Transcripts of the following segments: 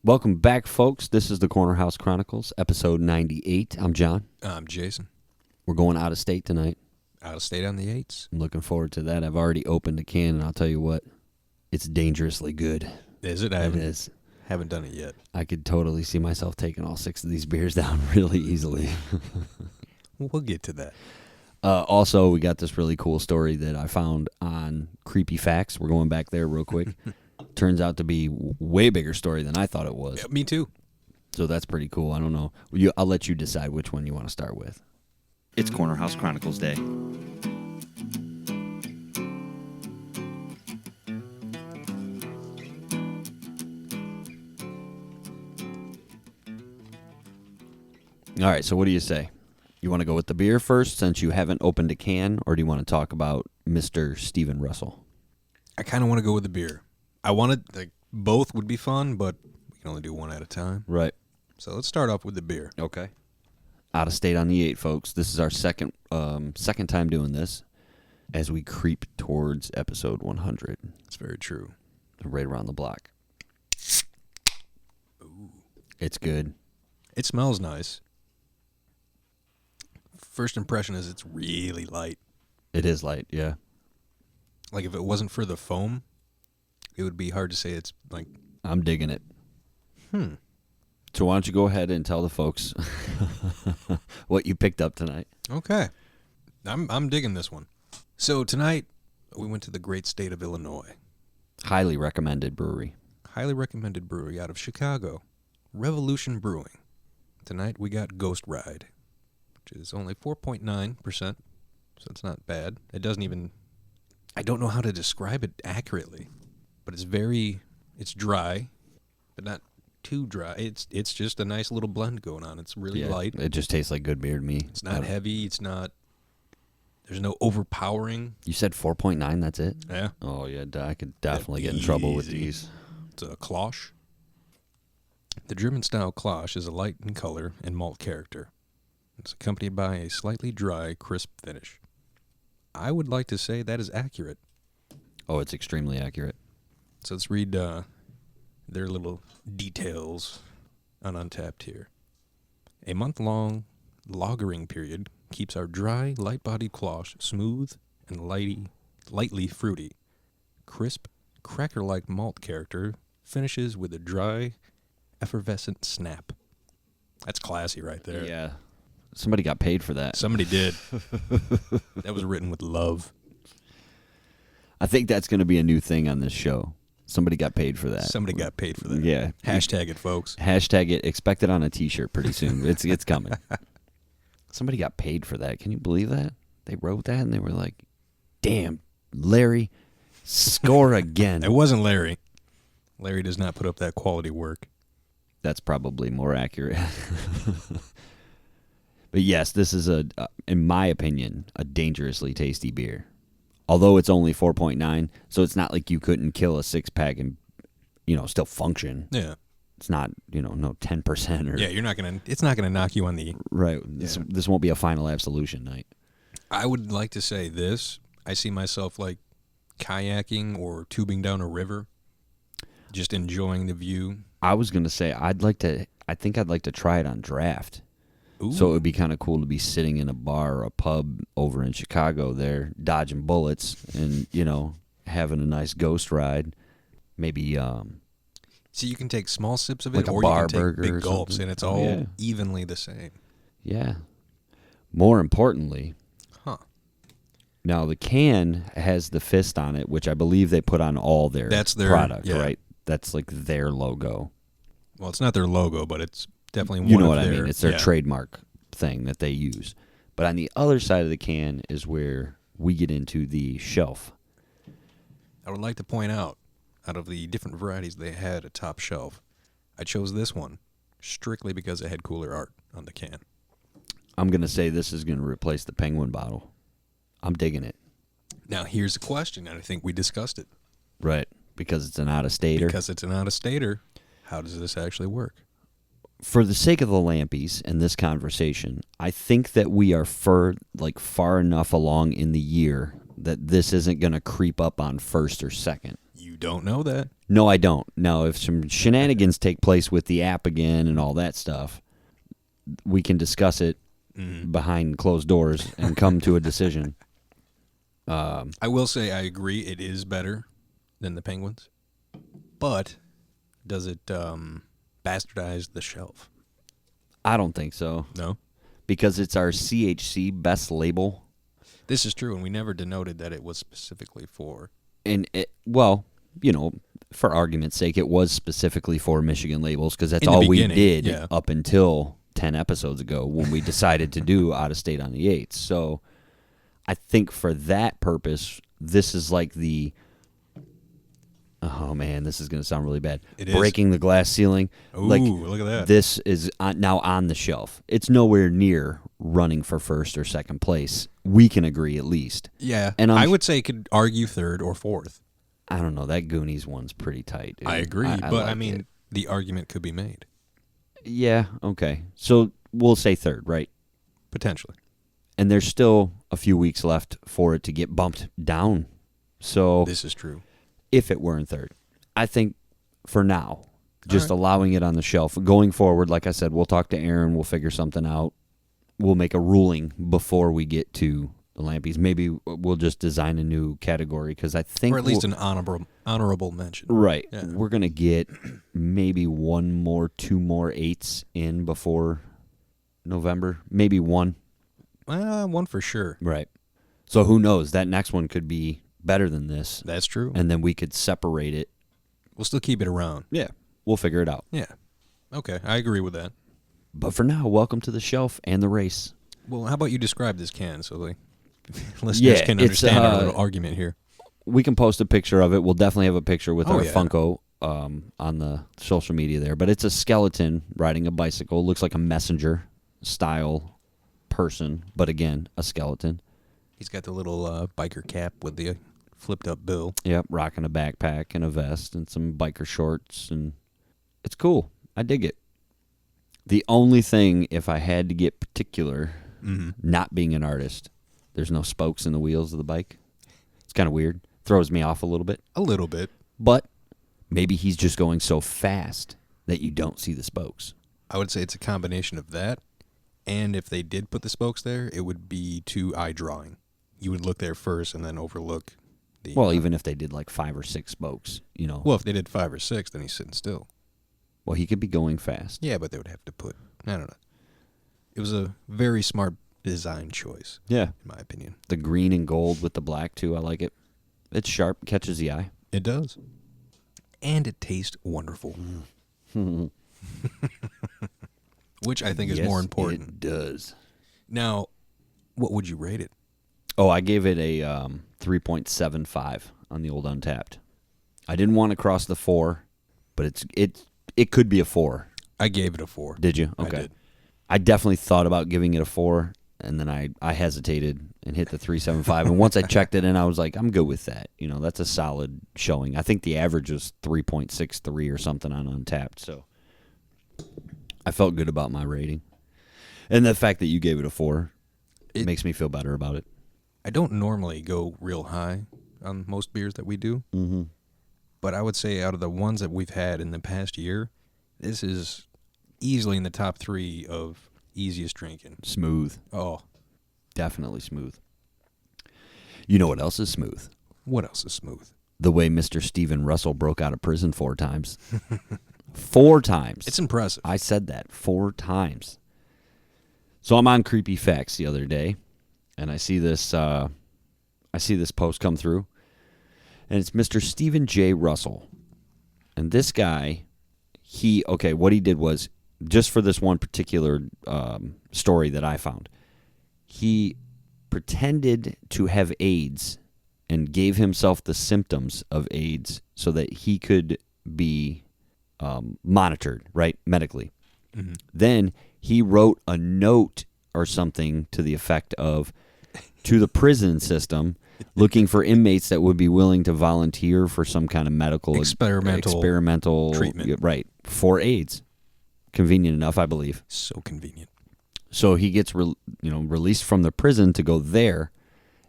Welcome back, folks. This is the Corner House Chronicles, episode 98. I'm John. I'm Jason. We're going out of state tonight. Out of state on the 8s. I'm looking forward to that. I've already opened a can, and I'll tell you what, it's dangerously good. Is it? It is. Haven't done it yet. I could totally see myself taking all 6 of these beers down really easily. We'll get to that. Also, we got this really cool story that I found on Creepy Facts. We're going back there real quick. Turns out to be way bigger story than I thought it was. Yeah, me too. So that's pretty cool. I don't know. I'll let you decide which one you want to start with. It's Corner House Chronicles Day. All right, so what do you say? You want to go with the beer first since you haven't opened a can, or do you want to talk about Mr. Steven Russell? I kind of want to go with the beer. I wanted, both would be fun, but we can only do one at a time. Right. So let's start off with the beer. Okay. Out of state on the 8, folks. This is our second time doing this as we creep towards episode 100. It's very true. Right around the block. Ooh. It's good. It smells nice. First impression is it's really light. It is light, yeah. Like if it wasn't for the foam, it would be hard to say it's like... I'm digging it. So why don't you go ahead and tell the folks what you picked up tonight. Okay. I'm digging this one. So tonight, we went to the great state of Illinois. Highly recommended brewery. Highly recommended brewery out of Chicago. Revolution Brewing. Tonight we got Ghost Ride, which is only 4.9%, so it's not bad. It doesn't even... I don't know how to describe it accurately, but it's dry, but not too dry. It's just a nice little blend going on. It's really light. It just tastes like good beer to me. It's not heavy. It's not... There's no overpowering. You said 4.9, that's it? Yeah. Oh, yeah, I could definitely get in trouble with these. It's a Klosch. The German-style Klosch is a light in color and malt character. It's accompanied by a slightly dry, crisp finish. I would like to say that is accurate. Oh, it's extremely accurate. So let's read their little details on Untapped here. A month-long lagering period keeps our dry, light-bodied Klosch smooth and lightly fruity. Crisp, cracker-like malt character finishes with a dry, effervescent snap. That's classy right there. Yeah. Somebody got paid for that. Somebody did. That was written with love. I think that's going to be a new thing on this show. Somebody got paid for that. Somebody got paid for that. Yeah. Hashtag it, folks. Hashtag it. Expect it on a T-shirt pretty soon. It's coming. Somebody got paid for that. Can you believe that? They wrote that and they were like, damn, Larry, score again. It wasn't Larry. Larry does not put up that quality work. That's probably more accurate. But yes, this is, in my opinion, a dangerously tasty beer. Although it's only 4.9, so it's not like you couldn't kill a 6-pack and, still function. Yeah. It's not, no 10% or... Yeah, it's not gonna knock you on the... Right. This won't be a final absolution night. I would like to say this. I see myself like kayaking or tubing down a river, just enjoying the view. I was going to say, I think I'd like to try it on draft. Ooh. So it would be kind of cool to be sitting in a bar or a pub over in Chicago there, dodging bullets and, having a nice ghost ride. Maybe... So you can take small sips of like it, a or bar you can burger take or big gulps, something. and it's all evenly the same. Yeah. More importantly, now the can has the fist on it, which I believe they put on all their product, right? That's like their logo. Well, it's not their logo, but it's definitely one of their... You know what I mean? It's their trademark thing that they use. But on the other side of the can is where we get into the shelf. I would like to point out of the different varieties they had at Top Shelf, I chose this one strictly because it had cooler art on the can. I'm going to say this is going to replace the Penguin bottle. I'm digging it. Now, here's a question, and I think we discussed it. Right, because it's an out-of-stater. Because it's an out-of-stater, how does this actually work? For the sake of the Lampies and this conversation, I think that we are far enough along in the year that this isn't going to creep up on first or second. You don't know that. No, I don't. Now, if some shenanigans take place with the app again and all that stuff, we can discuss it behind closed doors and come to a decision. I will say I agree it is better than the Penguins, but does it bastardize the shelf? I don't think so. No? Because it's our CHC best label. This is true, and we never denoted that it was specifically for... And, well, you know, for argument's sake, it was specifically for Michigan labels because that's all we did up until 10 episodes ago when we decided to do Out-of-State on the 8th. So I think for that purpose, this is like the... Oh, man, this is going to sound really bad. Breaking the glass ceiling. Ooh, look at that. This is now on the shelf. It's nowhere near running for first or second place. We can agree at least. Yeah, and I would say it could argue third or fourth. I don't know. That Goonies one's pretty tight. Dude. I agree, but I mean, the argument could be made. Yeah, okay. So we'll say third, right? Potentially. And there's still a few weeks left for it to get bumped down. So this is true. If it were in third, I think for now, just allowing it on the shelf. Going forward, like I said, we'll talk to Aaron. We'll figure something out. We'll make a ruling before we get to the Lampies. Maybe we'll just design a new category because I think... Or at least an honorable mention. Right. Yeah. We're going to get maybe two more 8s in before November. Maybe one. One for sure. Right. So who knows? That next one could be better than this. That's true. And then we could separate it. We'll still keep it around. Yeah. We'll figure it out. Yeah. Okay. I agree with that. But for now, welcome to the shelf and the race. Well, how about you describe this can so the listeners can understand our little argument here? We can post a picture of it. We'll definitely have a picture with our Funko on the social media there. But it's a skeleton riding a bicycle. Looks like a messenger style person, but again, a skeleton. He's got the little biker cap with the flipped up bill. Yep, rocking a backpack and a vest and some biker shorts, and it's cool. I dig it. The only thing, if I had to get particular, not being an artist, there's no spokes in the wheels of the bike. It's kind of weird. Throws me off a little bit. A little bit. But maybe he's just going so fast that you don't see the spokes. I would say it's a combination of that, and if they did put the spokes there, it would be too eye-drawing. You would look there first and then overlook the... Well, even if they did like 5 or 6 spokes, you know. Well, if they did 5 or 6, then he's sitting still. Well, he could be going fast. Yeah, but they would have to put... I don't know. It was a very smart design choice. Yeah. In my opinion. The green and gold with the black, too. I like it. It's sharp. Catches the eye. It does. And it tastes wonderful. Which I think is more important. It does. Now, what would you rate it? Oh, I gave it a 3.75 on the old Untapped. I didn't want to cross the 4, but it could be a 4. I gave it a 4. Did you? Okay. I did. I definitely thought about giving it a 4, and then I hesitated and hit the 3.75. And once I checked it in, I was like, I'm good with that. You know, that's a solid showing. I think the average was 3.63 or something on Untapped, so I felt good about my rating. And the fact that you gave it a 4 makes me feel better about it. I don't normally go real high on most beers that we do, but I would say out of the ones that we've had in the past year, this is easily in the top 3 of easiest drinking. Smooth. Oh. Definitely smooth. You know what else is smooth? What else is smooth? The way Mr. Steven Russell broke out of prison 4 times. 4 times. It's impressive. I said that 4 times. So I'm on Creepy Facts the other day, and I see this post come through, and it's Mr. Stephen J. Russell. And this guy, what he did was, just for this one particular story that I found, he pretended to have AIDS and gave himself the symptoms of AIDS so that he could be monitored, right, medically. Mm-hmm. Then he wrote a note or something to the effect of, to the prison system, looking for inmates that would be willing to volunteer for some kind of medical experimental treatment, right, for AIDS. Convenient enough, I believe. So convenient. So he gets released from the prison to go there,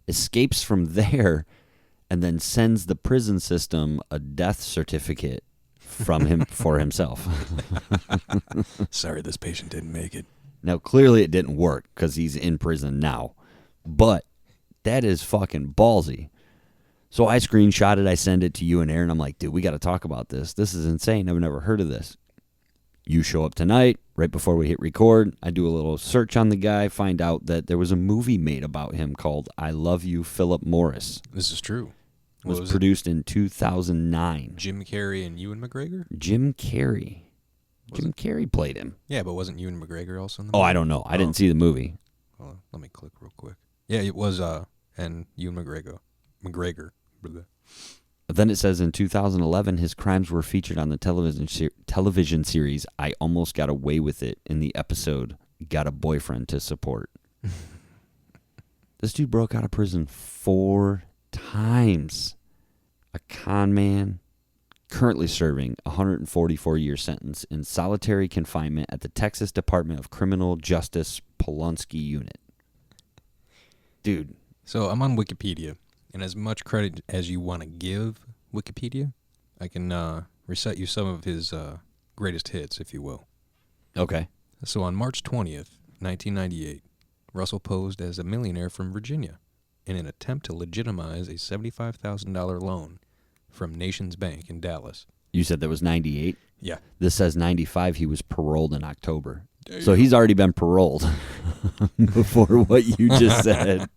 escapes from there, and then sends the prison system a death certificate from him for himself. Sorry, this patient didn't make it. Now, clearly it didn't work because he's in prison now. But that is fucking ballsy. So I screenshot it. I send it to you and Aaron. I'm like, dude, we got to talk about this. This is insane. I've never heard of this. You show up tonight, right before we hit record. I do a little search on the guy, find out that there was a movie made about him called I Love You, Philip Morris. This is true. It was produced in 2009. Jim Carrey and Ewan McGregor? Jim Carrey. Jim Carrey played him. Yeah, but wasn't Ewan McGregor also in the movie? Oh, I don't know. I didn't see the movie. Hold on, let me click real quick. Yeah, it was, and Ewan McGregor. Then it says in 2011, his crimes were featured on the television series I Almost Got Away With It in the episode Got a Boyfriend to Support. This dude broke out of prison 4 times. A con man, currently serving a 144-year sentence in solitary confinement at the Texas Department of Criminal Justice Pulaski Unit. Dude. So I'm on Wikipedia. And as much credit as you want to give Wikipedia, I can recite you some of his greatest hits, if you will. Okay. So on March 20th, 1998, Russell posed as a millionaire from Virginia in an attempt to legitimize a $75,000 loan from Nations Bank in Dallas. You said that was 98? Yeah. This says 95. He was paroled in October. Damn. So he's already been paroled before what you just said.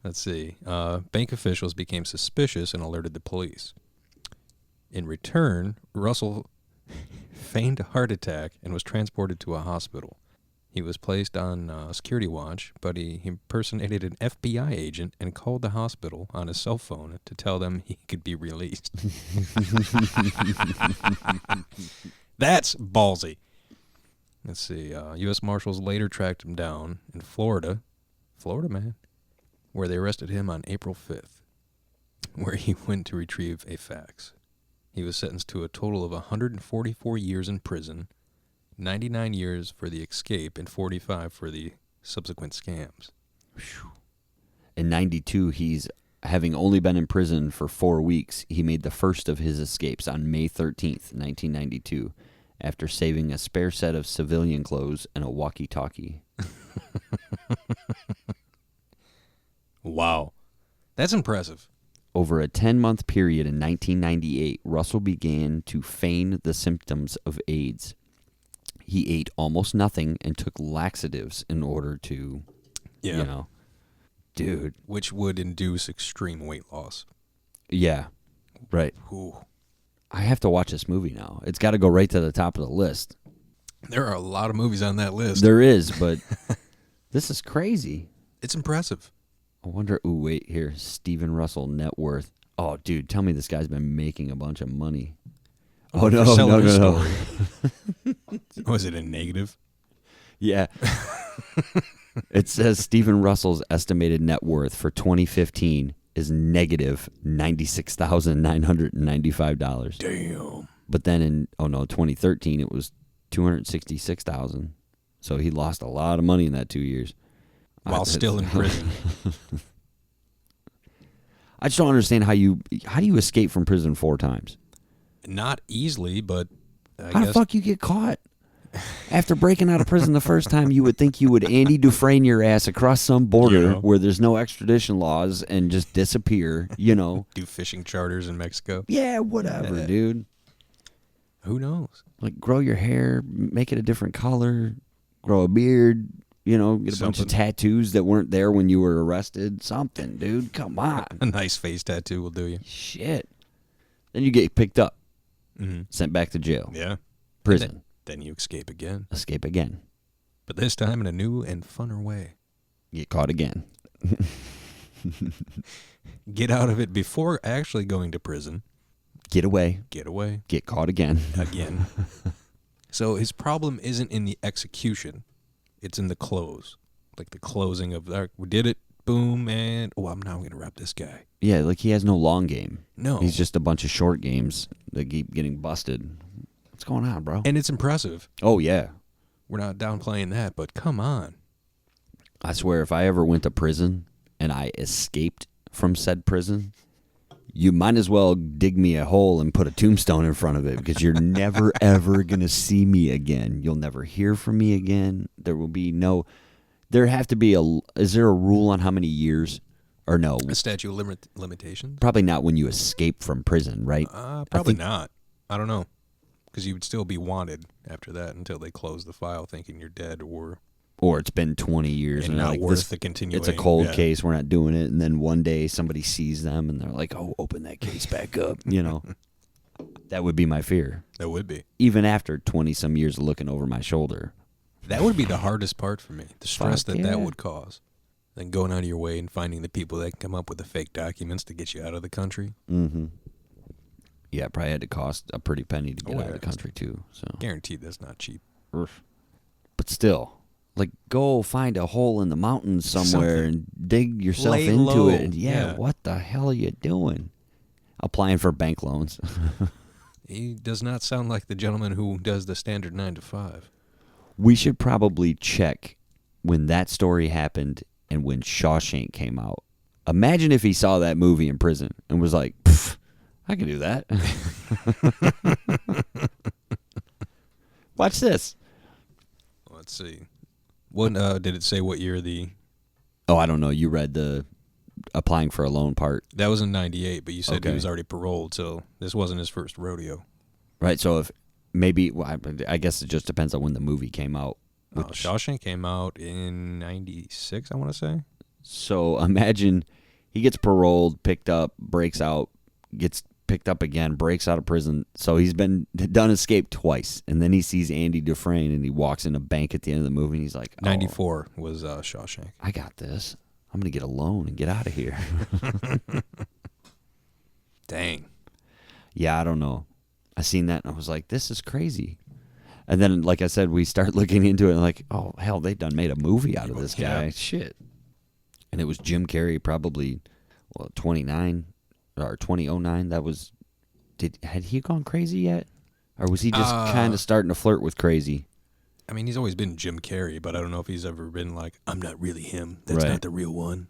Let's see. Bank officials became suspicious and alerted the police. In return, Russell feigned a heart attack and was transported to a hospital. He was placed on security watch, but he impersonated an FBI agent and called the hospital on his cell phone to tell them he could be released. That's ballsy. Let's see. U.S. Marshals later tracked him down in Florida, man, where they arrested him on April 5th, where he went to retrieve a fax. He was sentenced to a total of 144 years in prison, 99 years for the escape, and 45 for the subsequent scams. In 92, he's having only been in prison for 4 weeks. He made the first of his escapes on May 13th, 1992, after saving a spare set of civilian clothes and a walkie-talkie. Wow. That's impressive. Over a 10-month period in 1998, Russell began to feign the symptoms of AIDS. He ate almost nothing and took laxatives in order to, dude. Which would induce extreme weight loss. Yeah, right. Ooh. I have to watch this movie now. It's got to go right to the top of the list. There are a lot of movies on that list. There is, but this is crazy. It's impressive. I wonder, wait, here, Steven Russell net worth. Oh, dude, tell me this guy's been making a bunch of money. Oh, no. Was it a negative? Yeah. It says Steven Russell's estimated net worth for 2015 is negative $96,995. Damn. But then in 2013 it was $266,000. So he lost a lot of money in that 2 years. While still in prison. I just don't understand how do you escape from prison 4 times? Not easily, but how the fuck you get caught? After breaking out of prison the first time, you would think you would Andy Dufresne your ass across some border where there's no extradition laws and just disappear, Do fishing charters in Mexico. Yeah, whatever, dude. Who knows? Like grow your hair, make it a different color, grow a beard, get a bunch of tattoos that weren't there when you were arrested. Something, dude. Come on. A nice face tattoo will do you. Shit. Then you get picked up, sent back to jail. Yeah. Prison. Then you escape again. But this time in a new and funner way. Get caught again. Get out of it before actually going to prison. Get away. Get caught again. So his problem isn't in the execution. It's in the close. Like the closing of, we did it, boom, and, I'm now going to wrap this guy. Yeah, like he has no long game. No. He's just a bunch of short games that keep getting busted. What's going on, bro? And it's impressive. Oh, yeah. We're not downplaying that, but come on. I swear, if I ever went to prison and I escaped from said prison, you might as well dig me a hole and put a tombstone in front of it, because you're never, ever going to see me again. You'll never hear from me again. There will be no... There have to be is there a rule on how many years? Or no? A statute of limitations? Probably not when you escape from prison, right? Probably not. I don't know. Because you would still be wanted after that until they close the file thinking you're dead or it's been 20 years and not worth the continuing. It's a cold case. We're not doing it. And then one day somebody sees them and they're like, oh, open that case back up. That would be my fear. That would be. Even after 20-some years of looking over my shoulder. That would be the hardest part for me. The stress that would cause. Then going out of your way and finding the people that can come up with the fake documents to get you out of the country. Mm-hmm. Yeah, it probably had to cost a pretty penny to get out of the country, too. So guaranteed that's not cheap. But still, like, go find a hole in the mountains somewhere and dig yourself into it. And what the hell are you doing? Applying for bank loans. He does not sound like the gentleman who does the standard 9 to 5. We should probably check when that story happened and when Shawshank came out. Imagine if he saw that movie in prison and was like, I can do that. Watch this. Let's see. What did it say what year the... Oh, I don't know. You read the applying for a loan part. That was in 98, but you said he was already paroled, so this wasn't his first rodeo. Right, so if maybe, I guess it just depends on when the movie came out. Shawshank came out in 96, I want to say. So imagine he gets paroled, picked up, breaks out, gets picked up again, breaks out of prison. So he's done escape twice. And then he sees Andy Dufresne and he walks in a bank at the end of the movie and he's like, 94 was Shawshank. I got this. I'm going to get a loan and get out of here. Dang. Yeah, I don't know. I seen that and I was like, this is crazy. And then, like I said, we start looking into it and like, oh, hell, they done made a movie out of this guy. Yeah. Shit. And it was Jim Carrey, probably, 29 or 2009. That was, had he gone crazy yet? Or was he just kind of starting to flirt with crazy? I mean, he's always been Jim Carrey, but I don't know if he's ever been like, I'm not really him. That's not the real one.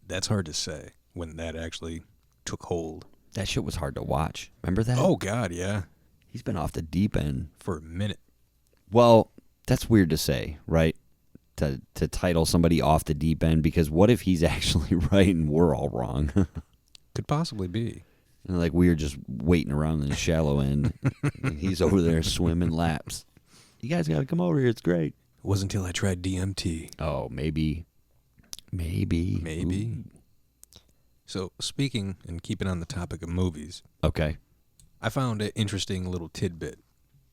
That's hard to say when that actually took hold. That shit was hard to watch. Remember that? Oh, God, yeah. He's been off the deep end. For a minute. Well, that's weird to say, right? To title somebody off the deep end, because what if he's actually right and we're all wrong? Could possibly be. And like we were just waiting around in the shallow end, and he's over there swimming laps. You guys got to come over here. It's great. It wasn't until I tried DMT. Oh, maybe. Ooh. So speaking and keeping on the topic of movies. Okay. I found an interesting little tidbit.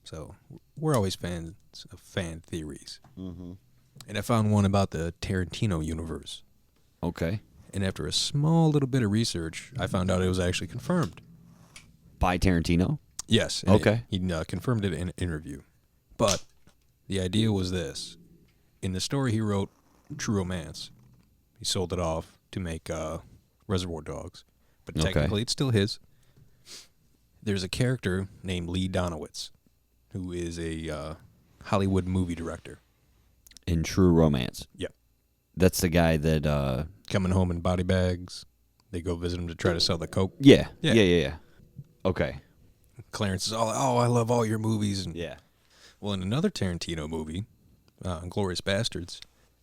So we're always fans of fan theories. Mm-hmm. And I found one about the Tarantino universe. Okay. And after a small little bit of research, I found out it was actually confirmed. By Tarantino? Yes. Okay. He confirmed it in an interview. But the idea was this. In the story he wrote, True Romance, he sold it off to make Reservoir Dogs. But technically it's still his. There's a character named Lee Donowitz, who is a Hollywood movie director. In True Romance? Yep. That's the guy that... coming home in body bags. They go visit him to try to sell the coke. Yeah. Okay. Clarence is all, I love all your movies. And, yeah. Well, in another Tarantino movie, Inglourious Bastards,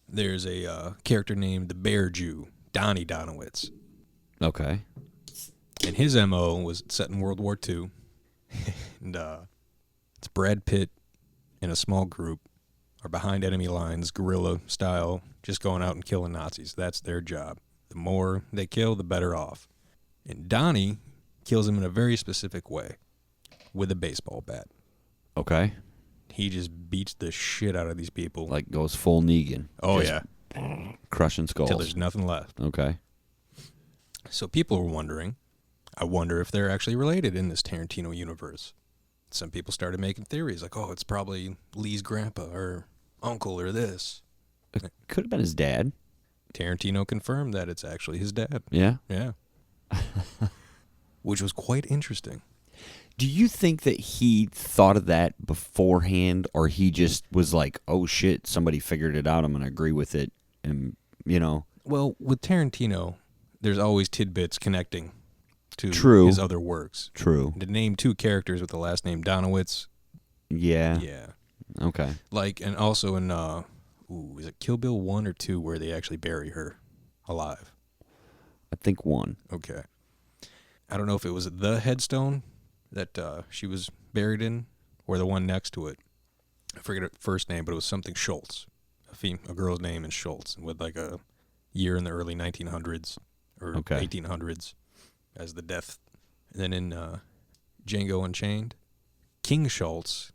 there's a character named the Bear Jew, Donnie Donowitz. Okay. And his M.O. was set in World War II. And it's Brad Pitt and a small group are behind enemy lines, guerrilla style, just going out and killing Nazis. That's their job. The more they kill, the better off. And Donnie kills him in a very specific way, with a baseball bat. Okay. He just beats the shit out of these people. Like goes full Negan. Oh, just crushing skulls. Till there's nothing left. Okay. So people were wondering, I wonder if they're actually related in this Tarantino universe. Some people started making theories like, oh, it's probably Lee's grandpa or uncle or this. It could have been his dad. Tarantino confirmed that it's actually his dad. Yeah? Yeah. Which was quite interesting. Do you think that he thought of that beforehand, or he just was like, oh, shit, somebody figured it out, I'm going to agree with it, and, Well, with Tarantino, there's always tidbits connecting to his other works. True. To name 2 characters with the last name Donowitz. Yeah. Yeah. Okay. Like, and also in, is it Kill Bill 1 or 2 where they actually bury her alive? I think 1. Okay. I don't know if it was the headstone that she was buried in or the one next to it. I forget her first name, but it was something Schultz. A girl's name is Schultz, with like a year in the early 1900s or 1800s as the death. And then in Django Unchained, King Schultz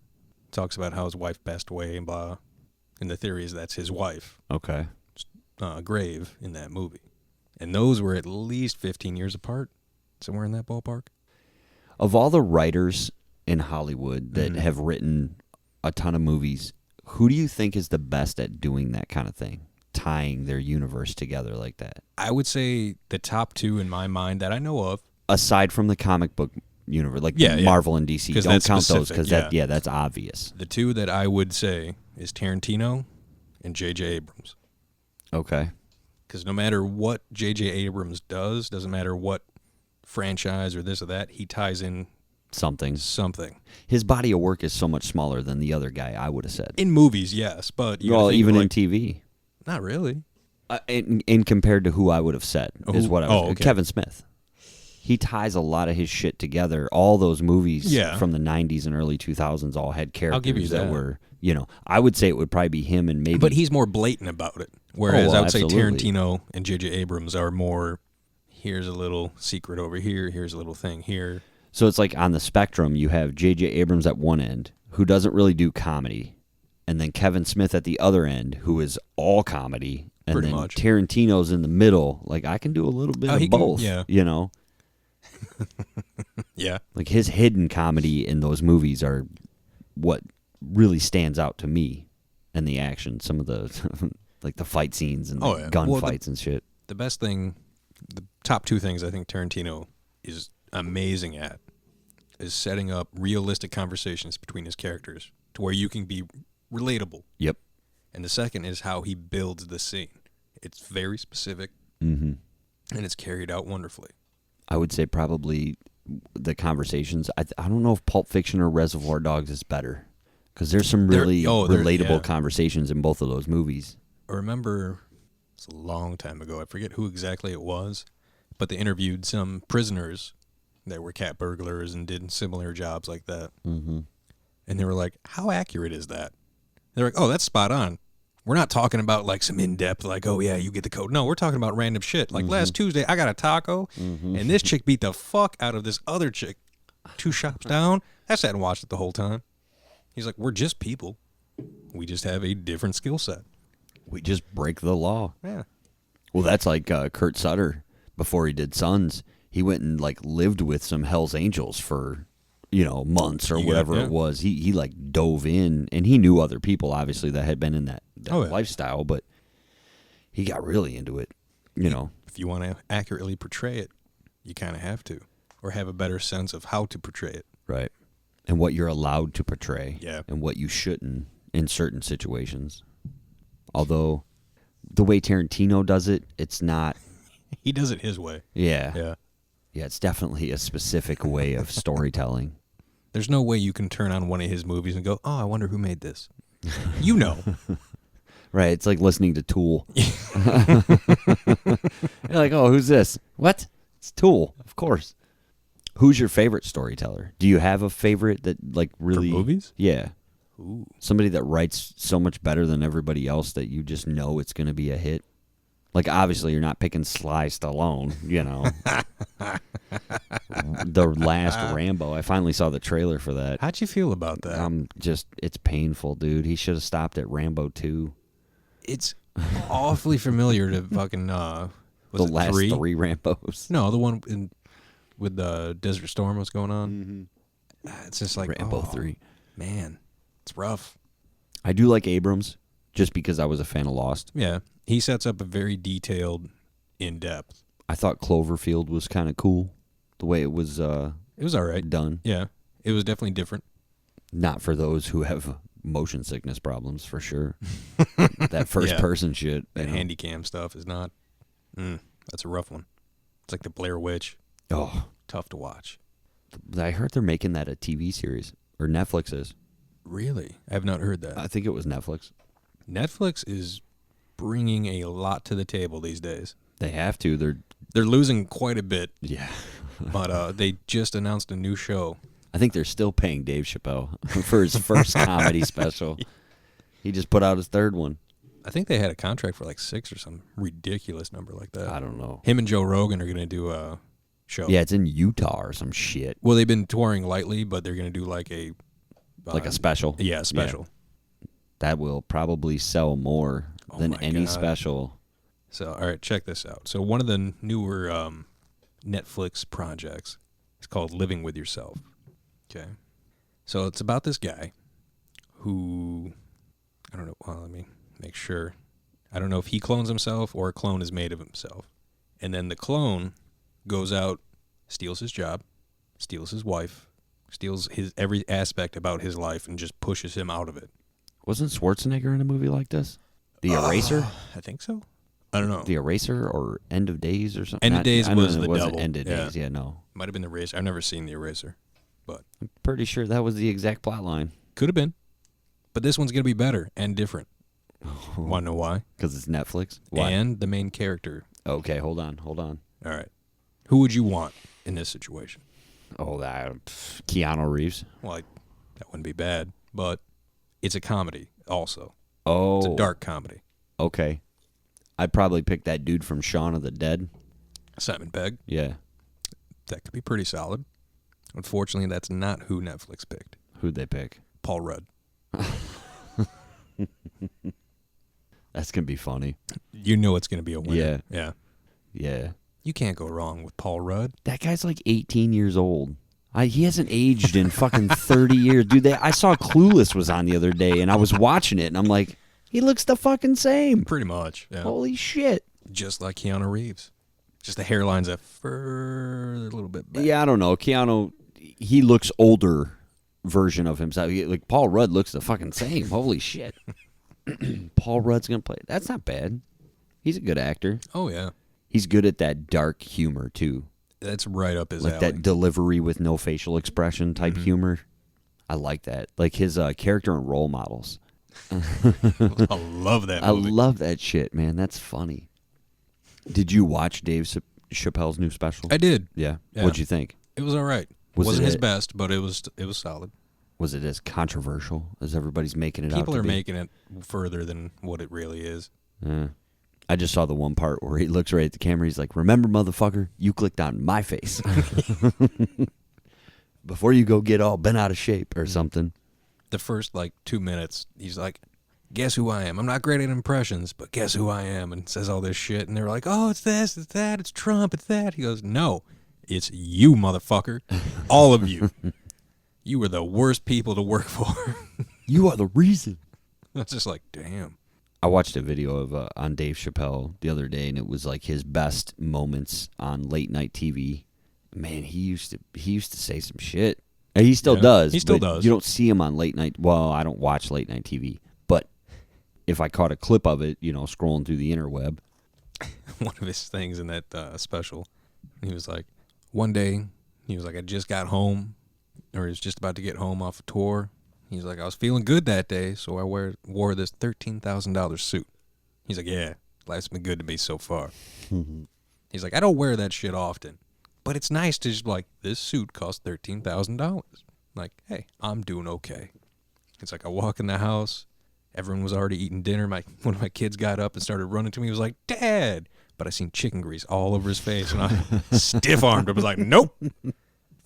talks about how his wife passed away and blah. And the theory is that's his wife. Okay. Grave in that movie. And those were at least 15 years apart, somewhere in that ballpark. Of all the writers in Hollywood that have written a ton of movies, who do you think is the best at doing that kind of thing, tying their universe together like that? I would say the top 2 in my mind that I know of. Aside from the comic book universe, like Marvel and DC, don't count those because that's obvious. The 2 that I would say is Tarantino and J.J. Abrams. Okay. Because no matter what J.J. Abrams does, doesn't matter what franchise or this or that, he ties in something. His body of work is so much smaller than the other guy, I would have said. In movies, yes, but even in TV. Not really. In compared to who I would have said is what I was. Okay. Kevin Smith. He ties a lot of his shit together. All those movies from the 90s and early 2000s all had characters that were, I would say it would probably be him and maybe. But he's more blatant about it. Whereas I would say Tarantino and J.J. Abrams are more, here's a little secret over here, here's a little thing here. So it's like on the spectrum, you have J.J. Abrams at one end, who doesn't really do comedy, and then Kevin Smith at the other end, who is all comedy, and pretty then much. Tarantino's in the middle. Like, I can do a little bit of both, yeah. Yeah. Like, his hidden comedy in those movies are what really stands out to me, and the action, some of the, like, the fight scenes and the gunfights and shit. The best thing, the top 2 things I think Tarantino is amazing at is setting up realistic conversations between his characters to where you can be relatable. Yep. And the second is how he builds the scene. It's very specific, and it's carried out wonderfully. I would say probably the conversations. I don't know if Pulp Fiction or Reservoir Dogs is better, because there's some really relatable conversations in both of those movies. I remember, it's a long time ago, I forget who exactly it was, but they interviewed some prisoners that were cat burglars and did similar jobs like that. Mm-hmm. And they were like, how accurate is that? They're like, oh, that's spot on. We're not talking about like some in-depth, like, oh, yeah, you get the code. No, we're talking about random shit. Like last Tuesday, I got a taco, and this chick beat the fuck out of this other chick 2 shops down. I sat and watched it the whole time. He's like, we're just people. We just have a different skill set. We just break the law. Yeah. Well, that's like Kurt Sutter. Before he did Sons, he went and like lived with some Hell's Angels for, months or whatever it was. He like dove in, and he knew other people obviously that had been in that lifestyle, but he got really into it. If you want to accurately portray it, you kind of have to, or have a better sense of how to portray it. Right. And what you're allowed to portray. Yeah. And what you shouldn't in certain situations. Although the way Tarantino does it, it's not. He does it his way. Yeah. Yeah. Yeah, it's definitely a specific way of storytelling. There's no way you can turn on one of his movies and go, oh, I wonder who made this. Right, it's like listening to Tool. You're like, oh, who's this? What? It's Tool, of course. Who's your favorite storyteller? Do you have a favorite that like really... For movies? Yeah. Ooh. Somebody that writes so much better than everybody else that you just know it's going to be a hit. Like, obviously, you're not picking Sly Stallone, The last Rambo. I finally saw the trailer for that. How'd you feel about that? It's painful, dude. He should have stopped at Rambo 2. It's awfully familiar to fucking, the last 3 Rambos. No, the one with the Desert Storm was going on. Mm-hmm. It's just like, Rambo 3. Man, it's rough. I do like Abrams, just because I was a fan of Lost. Yeah. He sets up a very detailed, in-depth. I thought Cloverfield was kind of cool, the way it was it was all right. Done. Yeah, it was definitely different. Not for those who have motion sickness problems, for sure. That first-person shit. That handy cam stuff is not... that's a rough one. It's like the Blair Witch. Oh. Tough to watch. I heard they're making that a TV series, or Netflix is. Really? I have not heard that. I think it was Netflix. Netflix is bringing a lot to the table these days. They have to. They're losing quite a bit. Yeah. But they just announced a new show. I think they're still paying Dave Chappelle for his first comedy special. He just put out his third one. I think they had a contract for like 6 or some ridiculous number like that. I don't know. Him and Joe Rogan are going to do a show. Yeah, it's in Utah or some shit. Well, they've been touring lightly, but they're going to do like a special. Yeah, a special. Yeah. That will probably sell more than any special. So, all right, check this out. So, one of the newer Netflix projects is called Living with Yourself. Okay. So, it's about this guy who, I don't know, well, let me make sure. I don't know if he clones himself or a clone is made of himself. And then the clone goes out, steals his job, steals his wife, steals his every aspect about his life, and just pushes him out of it. Wasn't Schwarzenegger in a movie like this? The Eraser? I think so. I don't know. The Eraser or End of Days or something? End of Days was the wasn't double. End of Days, yeah, no. Might have been the Eraser. I've never seen the Eraser, but I'm pretty sure that was the exact plot line. Could have been. But this one's going to be better and different. Want to know why? Because it's Netflix? Why? And the main character. Okay, hold on. All right. Who would you want in this situation? Oh, Keanu Reeves. Well, that wouldn't be bad, but it's a comedy also. Oh. It's a dark comedy. Okay. I'd probably pick that dude from Shaun of the Dead. Simon Pegg. Yeah. That could be pretty solid. Unfortunately, that's not who Netflix picked. Who'd they pick? Paul Rudd. That's going to be funny. You know it's going to be a winner. Yeah. You can't go wrong with Paul Rudd. That guy's like 18 years old. He hasn't aged in fucking 30 years. Dude, I saw Clueless was on the other day, and I was watching it, and I'm like, he looks the fucking same. Pretty much, yeah. Holy shit. Just like Keanu Reeves. Just the hairline's a little bit back. Yeah, I don't know. Keanu, he looks older version of himself. Like, Paul Rudd looks the fucking same. Holy shit. Paul Rudd's going to play. That's not bad. He's a good actor. Oh, yeah. He's good at that dark humor, too. That's right up his alley. Like that delivery with no facial expression type humor. I like that. Like his character in Role Models. I love that movie. I love that shit, man. That's funny. Did you watch Dave Chappelle's new special? I did. Yeah. What'd you think? It was all right. Wasn't his best, but it was solid. Was it as controversial as everybody's making it out to be? People are making it further than what it really is. I just saw the one part where he looks right at the camera. He's like, remember, motherfucker, you clicked on my face. Before you go get all bent out of shape or something. The first, 2 minutes, he's like, guess who I am? I'm not great at impressions, but guess who I am? And says all this shit. And they're like, oh, it's this, it's that, it's Trump, it's that. He goes, no, it's you, motherfucker. All of you. You are the worst people to work for. You are the reason. It's just like, damn. I watched a video of on Dave Chappelle the other day, and it was like his best moments on late night TV. Man, he used to say some shit. And he still does. He still does. You don't see him on late night. Well, I don't watch late night TV, but if I caught a clip of it, scrolling through the interweb. One of his things in that special, he was like, one day, he was like, I just got home, or he was just about to get home off a tour. He's like, I was feeling good that day, so I wore this $13,000 suit. He's like, yeah, life's been good to me so far. He's like, I don't wear that shit often, but it's nice to just be like, this suit cost $13,000. Like, hey, I'm doing okay. It's like I walk in the house, everyone was already eating dinner. One of my kids got up and started running to me. He was like, Dad. But I seen chicken grease all over his face, and I stiff-armed him. I was like, nope.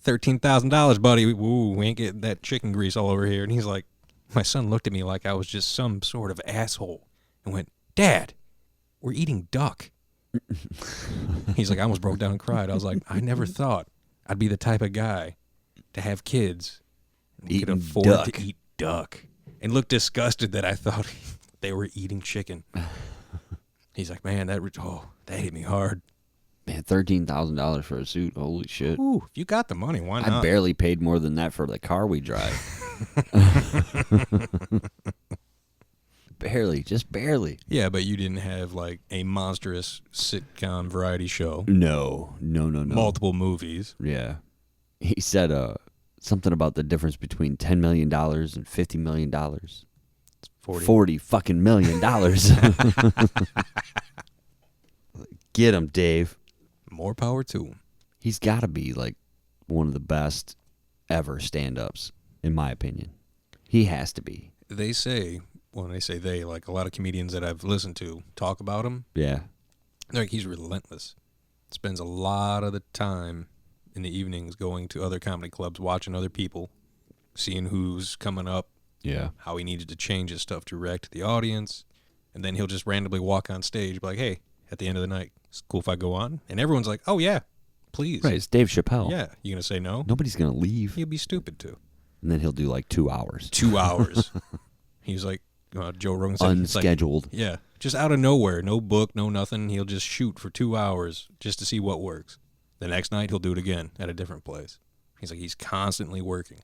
$13,000, buddy. Woo, we ain't getting that chicken grease all over here. And he's like, my son looked at me like I was just some sort of asshole and went, Dad, we're eating duck. He's like, I almost broke down and cried. I was like, I never thought I'd be the type of guy to have kids and could afford to eat duck and look disgusted that I thought they were eating chicken. He's like, man, that hit me hard. Man, $13,000 for a suit. Holy shit. Ooh, if you got the money, why not? I barely paid more than that for the car we drive. barely, just barely. Yeah, but you didn't have like a monstrous sitcom variety show. No. Multiple movies. Yeah. He said something about the difference between $10 million and $50 million. It's 40 fucking million dollars. Get him, Dave. More power to him. He's got to be like one of the best ever stand-ups, in my opinion. He has to be. They say, when they say they, like a lot of comedians that I've listened to talk about him. Yeah. Like he's relentless. Spends a lot of the time in the evenings going to other comedy clubs, watching other people, seeing who's coming up. Yeah. How he needed to change his stuff to react to the audience. And then he'll just randomly walk on stage, be like, hey, at the end of the night, it's cool if I go on? And everyone's like, oh, yeah, please. Right, it's Dave Chappelle. Yeah. You going to say no? Nobody's going to leave. He'll be stupid, too. And then he'll do like 2 hours. 2 hours. He's like, Joe Rogan said. Unscheduled. Like, yeah. Just out of nowhere. No book, no nothing. He'll just shoot for 2 hours just to see what works. The next night, he'll do it again at a different place. He's like, he's constantly working.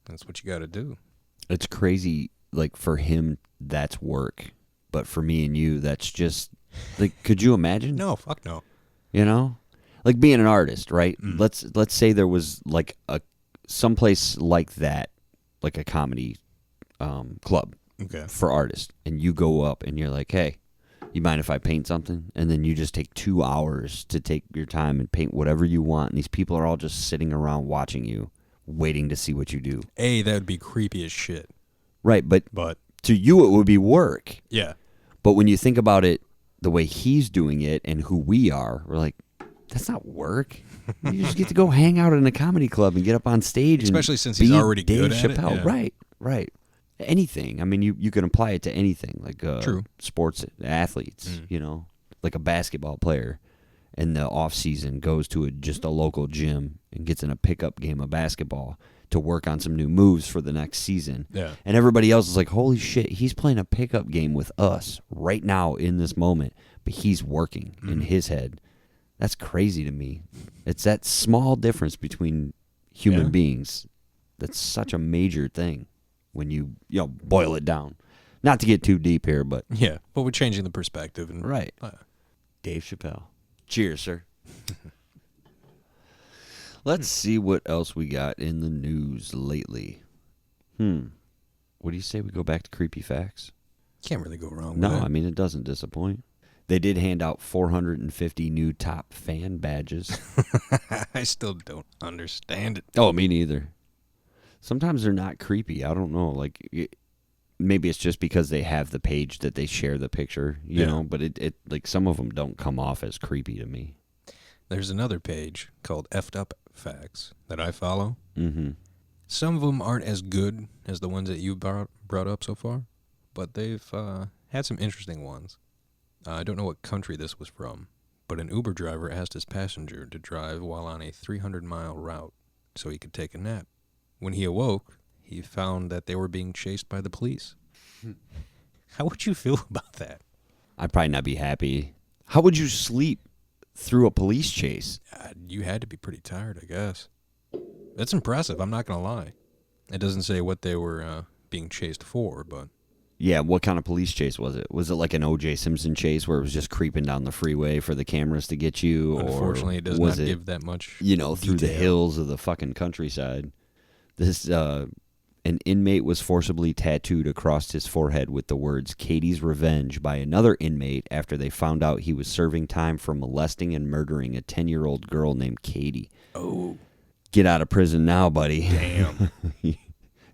That's what you got to do. It's crazy. Like, for him, that's work. But for me and you, that's just, like, could you imagine? No, fuck no. You know? Like, being an artist, right? Let's say there was, like, someplace like that, like a comedy club for artists. And you go up and you're like, hey, you mind if I paint something? And then you just take 2 hours to take your time and paint whatever you want. And these people are all just sitting around watching you, waiting to see what you do. That would be creepy as shit. Right, but to you it would be work. Yeah. But when you think about it, the way he's doing it and who we are, we're like, that's not work. You just get to go hang out in a comedy club and get up on stage. Especially since he's already Dave good Chappelle. at it. Yeah. Right. Anything. I mean, you can apply it to anything, like True. Sports athletes, you know, like a basketball player in the off season goes to just a local gym and gets in a pickup game of basketball to work on some new moves for the next season. Yeah. And everybody else is like, holy shit, he's playing a pickup game with us right now in this moment, but he's working in his head. That's crazy to me. It's that small difference between human beings. That's such a major thing when you boil it down. Not to get too deep here, but... Yeah, but we're changing the perspective. And right. Dave Chappelle. Cheers, sir. Let's see what else we got in the news lately. What do you say we go back to creepy facts? Can't really go wrong with it. No, I mean, it doesn't disappoint. They did hand out 450 new top fan badges. I still don't understand it. Oh, me neither. Sometimes they're not creepy. I don't know. Like, maybe it's just because they have the page that they share the picture, you know, but it like some of them don't come off as creepy to me. There's another page called Effed Up Facts that I follow. Mm-hmm. Some of them aren't as good as the ones that you brought up so far, but they've had some interesting ones. I don't know what country this was from, but an Uber driver asked his passenger to drive while on a 300-mile route so he could take a nap. When he awoke, he found that they were being chased by the police. How would you feel about that? I'd probably not be happy. How would you sleep through a police chase? You had to be pretty tired, I guess. That's impressive, I'm not going to lie. It doesn't say what they were being chased for, but... Yeah, what kind of police chase was it? Was it like an O.J. Simpson chase where it was just creeping down the freeway for the cameras to get you? Unfortunately, it does not give that much through the hills of the fucking countryside. This an inmate was forcibly tattooed across his forehead with the words "Katie's Revenge" by another inmate after they found out he was serving time for molesting and murdering a 10-year-old girl named Katie. Oh. Get out of prison now, buddy. Damn.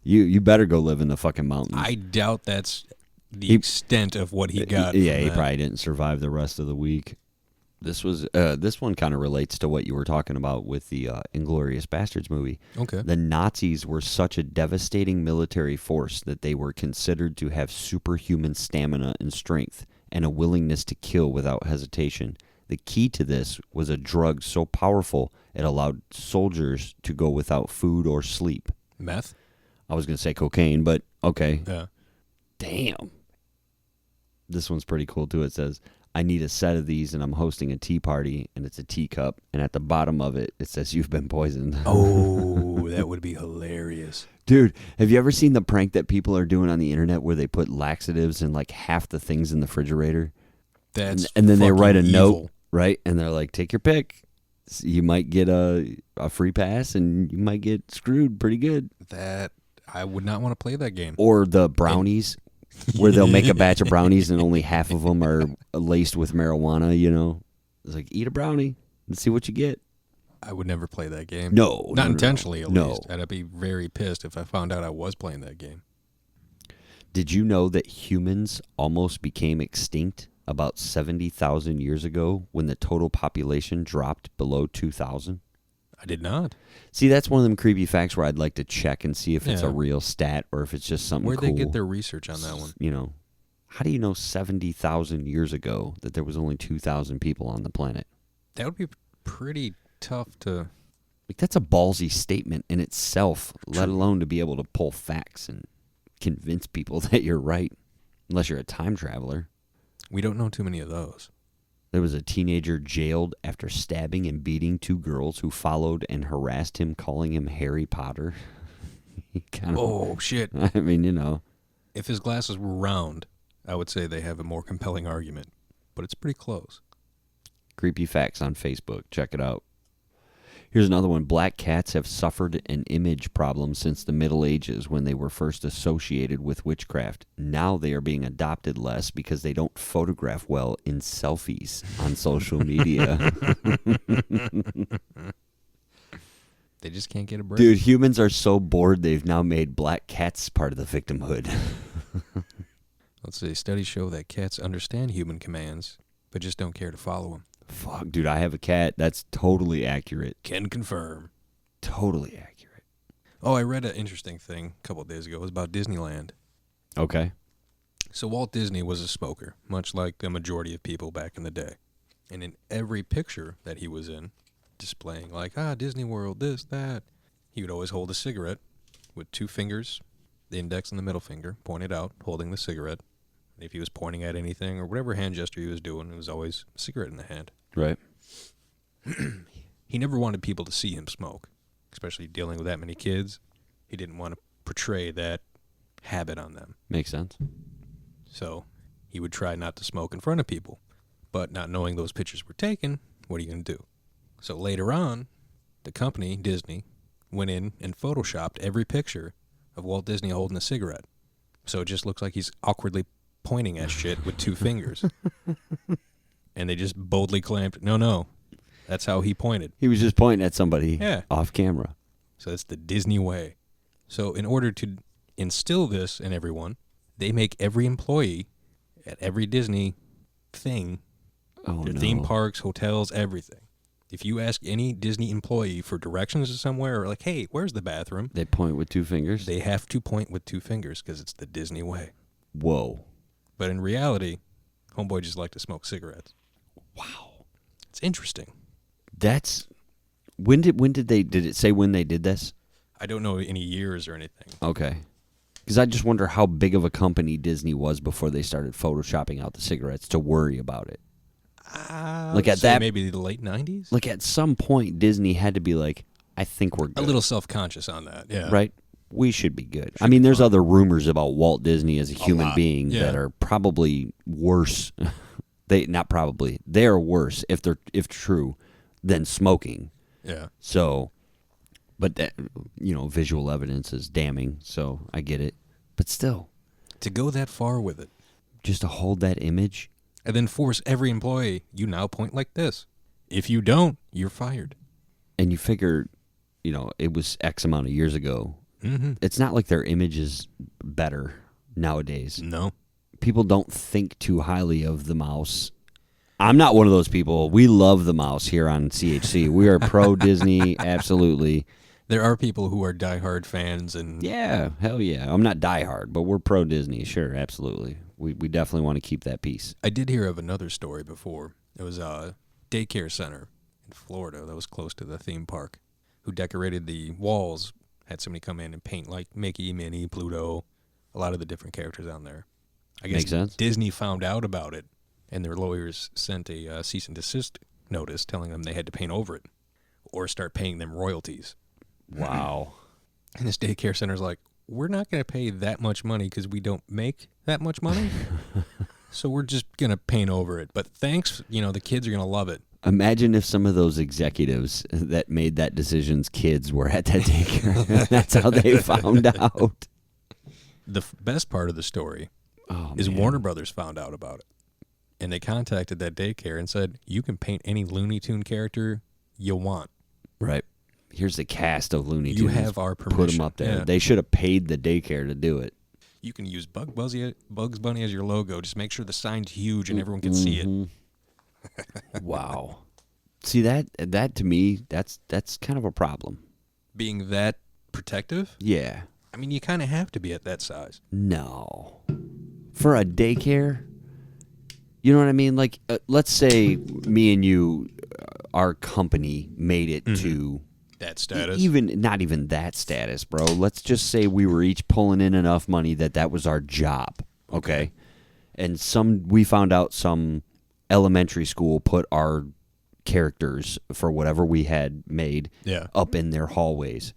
You better go live in the fucking mountains. I doubt that's the extent of what he got. Yeah, he probably didn't survive the rest of the week. This one kind of relates to what you were talking about with the Inglourious Basterds movie. Okay. The Nazis were such a devastating military force that they were considered to have superhuman stamina and strength and a willingness to kill without hesitation. The key to this was a drug so powerful it allowed soldiers to go without food or sleep. Meth? I was going to say cocaine, but okay. Yeah. Damn. This one's pretty cool, too. It says, I need a set of these, and I'm hosting a tea party, and it's a teacup, and at the bottom of it, it says, "You've been poisoned." Oh, that would be hilarious. Dude, have you ever seen the prank that people are doing on the internet where they put laxatives in like half the things in the refrigerator? And then they write a note, right? And they're like, take your pick. You might get a free pass, and you might get screwed pretty good. That I would not want to play that game. Or the brownies, where they'll make a batch of brownies and only half of them are laced with marijuana, you know? It's like, eat a brownie and see what you get. I would never play that game. No. Not intentionally, at no. least. I'd be very pissed if I found out I was playing that game. Did you know that humans almost became extinct about 70,000 years ago when the total population dropped below 2,000? I did not. See, that's one of them creepy facts where I'd like to check and see if it's a real stat or if it's just something Where'd cool. they get their research on that one? You know, how do you know 70,000 years ago that there was only 2,000 people on the planet? That would be pretty tough to... Like, that's a ballsy statement in itself, let alone to be able to pull facts and convince people that you're right, unless you're a time traveler. We don't know too many of those. There was a teenager jailed after stabbing and beating 2 girls who followed and harassed him, calling him Harry Potter. Oh, shit. I mean, you know. If his glasses were round, I would say they have a more compelling argument, but it's pretty close. Creepy facts on Facebook. Check it out. Here's another one. Black cats have suffered an image problem since the Middle Ages when they were first associated with witchcraft. Now they are being adopted less because they don't photograph well in selfies on social media. They just can't get a break. Dude, humans are so bored they've now made black cats part of the victimhood. Let's see. Studies show that cats understand human commands, but just don't care to follow them. Fuck, dude, I have a cat. That's totally accurate. Can confirm. Totally accurate. Oh, I read an interesting thing a couple of days ago. It was about Disneyland. Okay. So Walt Disney was a smoker, much like the majority of people back in the day. And in every picture that he was in, displaying like, Disney World, this, that, he would always hold a cigarette with 2 fingers, the index and the middle finger, pointed out, holding the cigarette. And if he was pointing at anything or whatever hand gesture he was doing, it was always a cigarette in the hand. Right. He never wanted people to see him smoke, especially dealing with that many kids. He didn't want to portray that habit on them. Makes sense. So he would try not to smoke in front of people. But not knowing those pictures were taken, what are you going to do? So later on, the company, Disney, went in and photoshopped every picture of Walt Disney holding a cigarette. So it just looks like he's awkwardly pointing at shit with 2 fingers. And they just boldly claimed, no, that's how he pointed. He was just pointing at somebody off camera. So that's the Disney way. So in order to instill this in everyone, they make every employee at every Disney thing, their theme parks, hotels, everything. If you ask any Disney employee for directions to somewhere or like, hey, where's the bathroom? They point with 2 fingers? They have to point with 2 fingers because it's the Disney way. Whoa. But in reality, homeboy just liked to smoke cigarettes. Wow. It's interesting. That's... When did it say when they did this? I don't know any years or anything. Okay. Because I just wonder how big of a company Disney was before they started photoshopping out the cigarettes to worry about it. Like at that, maybe the late 90s? Like at some point, Disney had to be like, I think we're good. A little self-conscious on that, yeah. Right? We should be good. I mean, there's other rumors about Walt Disney as a human being that are probably worse. They're worse if true than smoking. Yeah. So, but that, visual evidence is damning, so I get it. But still. To go that far with it. Just to hold that image. And then force every employee, you now point like this. If you don't, you're fired. And you figure, it was X amount of years ago. Mm-hmm. It's not like their image is better nowadays. No. People don't think too highly of the mouse. I'm not one of those people. We love the mouse here on CHC. We are pro Disney, absolutely. There are people who are diehard fans, and yeah, hell yeah. I'm not diehard, but we're pro Disney, sure, absolutely. We definitely want to keep that peace. I did hear of another story before. It was a daycare center in Florida that was close to the theme park, who decorated the walls, had somebody come in and paint like Mickey, Minnie, Pluto, a lot of the different characters on there. I guess Makes sense. Disney found out about it and their lawyers sent a cease and desist notice telling them they had to paint over it or start paying them royalties. Wow. And this daycare center's like, we're not going to pay that much money because we don't make that much money. So we're just going to paint over it. But thanks, the kids are going to love it. Imagine if some of those executives that made that decision's kids were at that daycare. That's how they found out. The best part of the story is Warner Brothers found out about it. And they contacted that daycare and said, you can paint any Looney Tune character you want. Right. Here's the cast of Looney Tunes. You have our permission. Put them up there. Yeah. They should have paid the daycare to do it. You can use Bugs Bunny as your logo. Just make sure the sign's huge and everyone can see it. Wow. See, that to me, that's kind of a problem. Being that protective? Yeah. I mean, you kind of have to be at that size. No. For a daycare, you know what I mean? Like, let's say me and you, our company made it to that status. Not even that status, bro. Let's just say we were each pulling in enough money that was our job, okay? And we found out some elementary school put our characters for whatever we had made up in their hallways.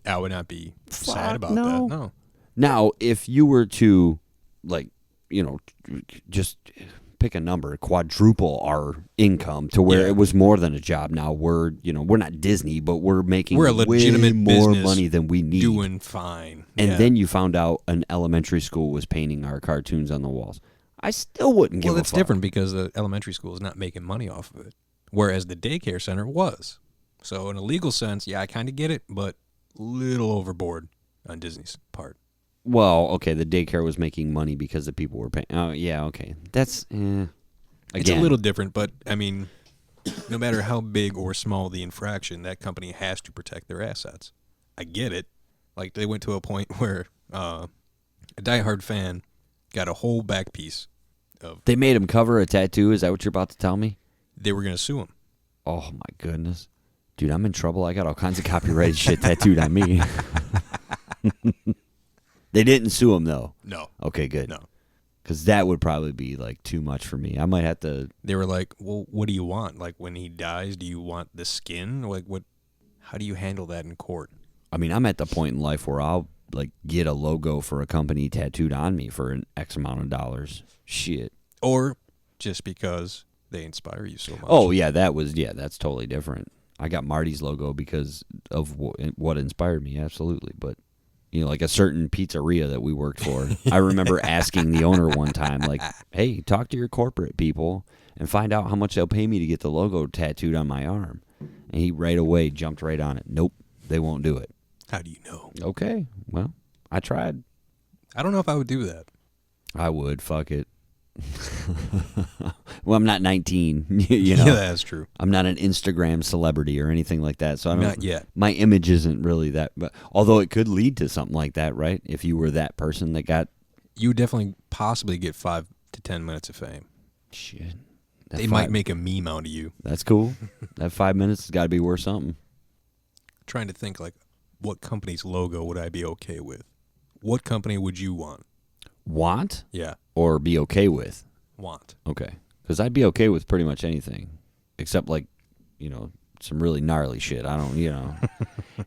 I would not be sad about that. No. Now, if you were to, just pick a number, quadruple our income to where it was more than a job. Now we're not Disney, but we're making a legitimate way more business money than we need. Doing fine. And then you found out an elementary school was painting our cartoons on the walls. I still wouldn't give a fuck. Well, it's different because the elementary school is not making money off of it, whereas the daycare center was. So in a legal sense, I kind of get it, but little overboard on Disney's part. Well, okay, the daycare was making money because the people were paying. Oh, yeah, okay. That's, Again. It's a little different, but, I mean, no matter how big or small the infraction, that company has to protect their assets. I get it. Like, they went to a point where a diehard fan got a whole back piece of... They made him cover a tattoo? Is that what you're about to tell me? They were going to sue him. Oh, my goodness. Dude, I'm in trouble. I got all kinds of copyrighted shit tattooed on me. They didn't sue him, though? No. Okay, good. No. Because that would probably be, too much for me. I might have to... They were like, well, what do you want? Like, when he dies, do you want the skin? Like, what? How do you handle that in court? I mean, I'm at the point in life where I'll, get a logo for a company tattooed on me for an X amount of dollars. Shit. Or just because they inspire you so much. Oh, yeah, that's totally different. I got Marty's logo because of what inspired me, absolutely. But, like a certain pizzeria that we worked for, I remember asking the owner one time, hey, talk to your corporate people and find out how much they'll pay me to get the logo tattooed on my arm. And he right away jumped right on it. Nope, they won't do it. How do you know? Okay, well, I tried. I don't know if I would do that. I would, fuck it. Well, I'm not 19, Yeah, that's true. I'm not an Instagram celebrity or anything like that, so I don't. Not yet. My image isn't really that, but although it could lead to something like that, right? If you were that person that got, you would definitely possibly get 5 to 10 minutes of fame. Shit, they might make a meme out of you. That's cool. That 5 minutes has got to be worth something. Trying to think what company's logo would I be okay with? What company would you want? Want? Yeah. Or be okay with? Want. Okay. Because I'd be okay with pretty much anything. Except, some really gnarly shit. I don't,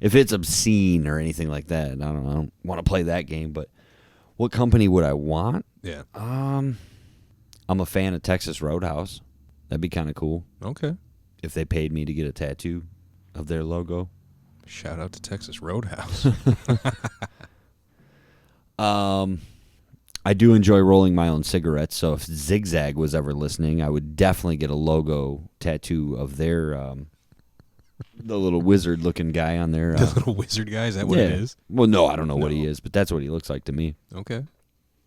if it's obscene or anything like that, I don't want to play that game. But what company would I want? Yeah. I'm a fan of Texas Roadhouse. That'd be kind of cool. Okay. If they paid me to get a tattoo of their logo. Shout out to Texas Roadhouse. I do enjoy rolling my own cigarettes, so if Zigzag was ever listening, I would definitely get a logo tattoo of their the little wizard-looking guy on there. The little wizard guy? Is that what it is? Well, no, I don't know what he is, but that's what he looks like to me. Okay.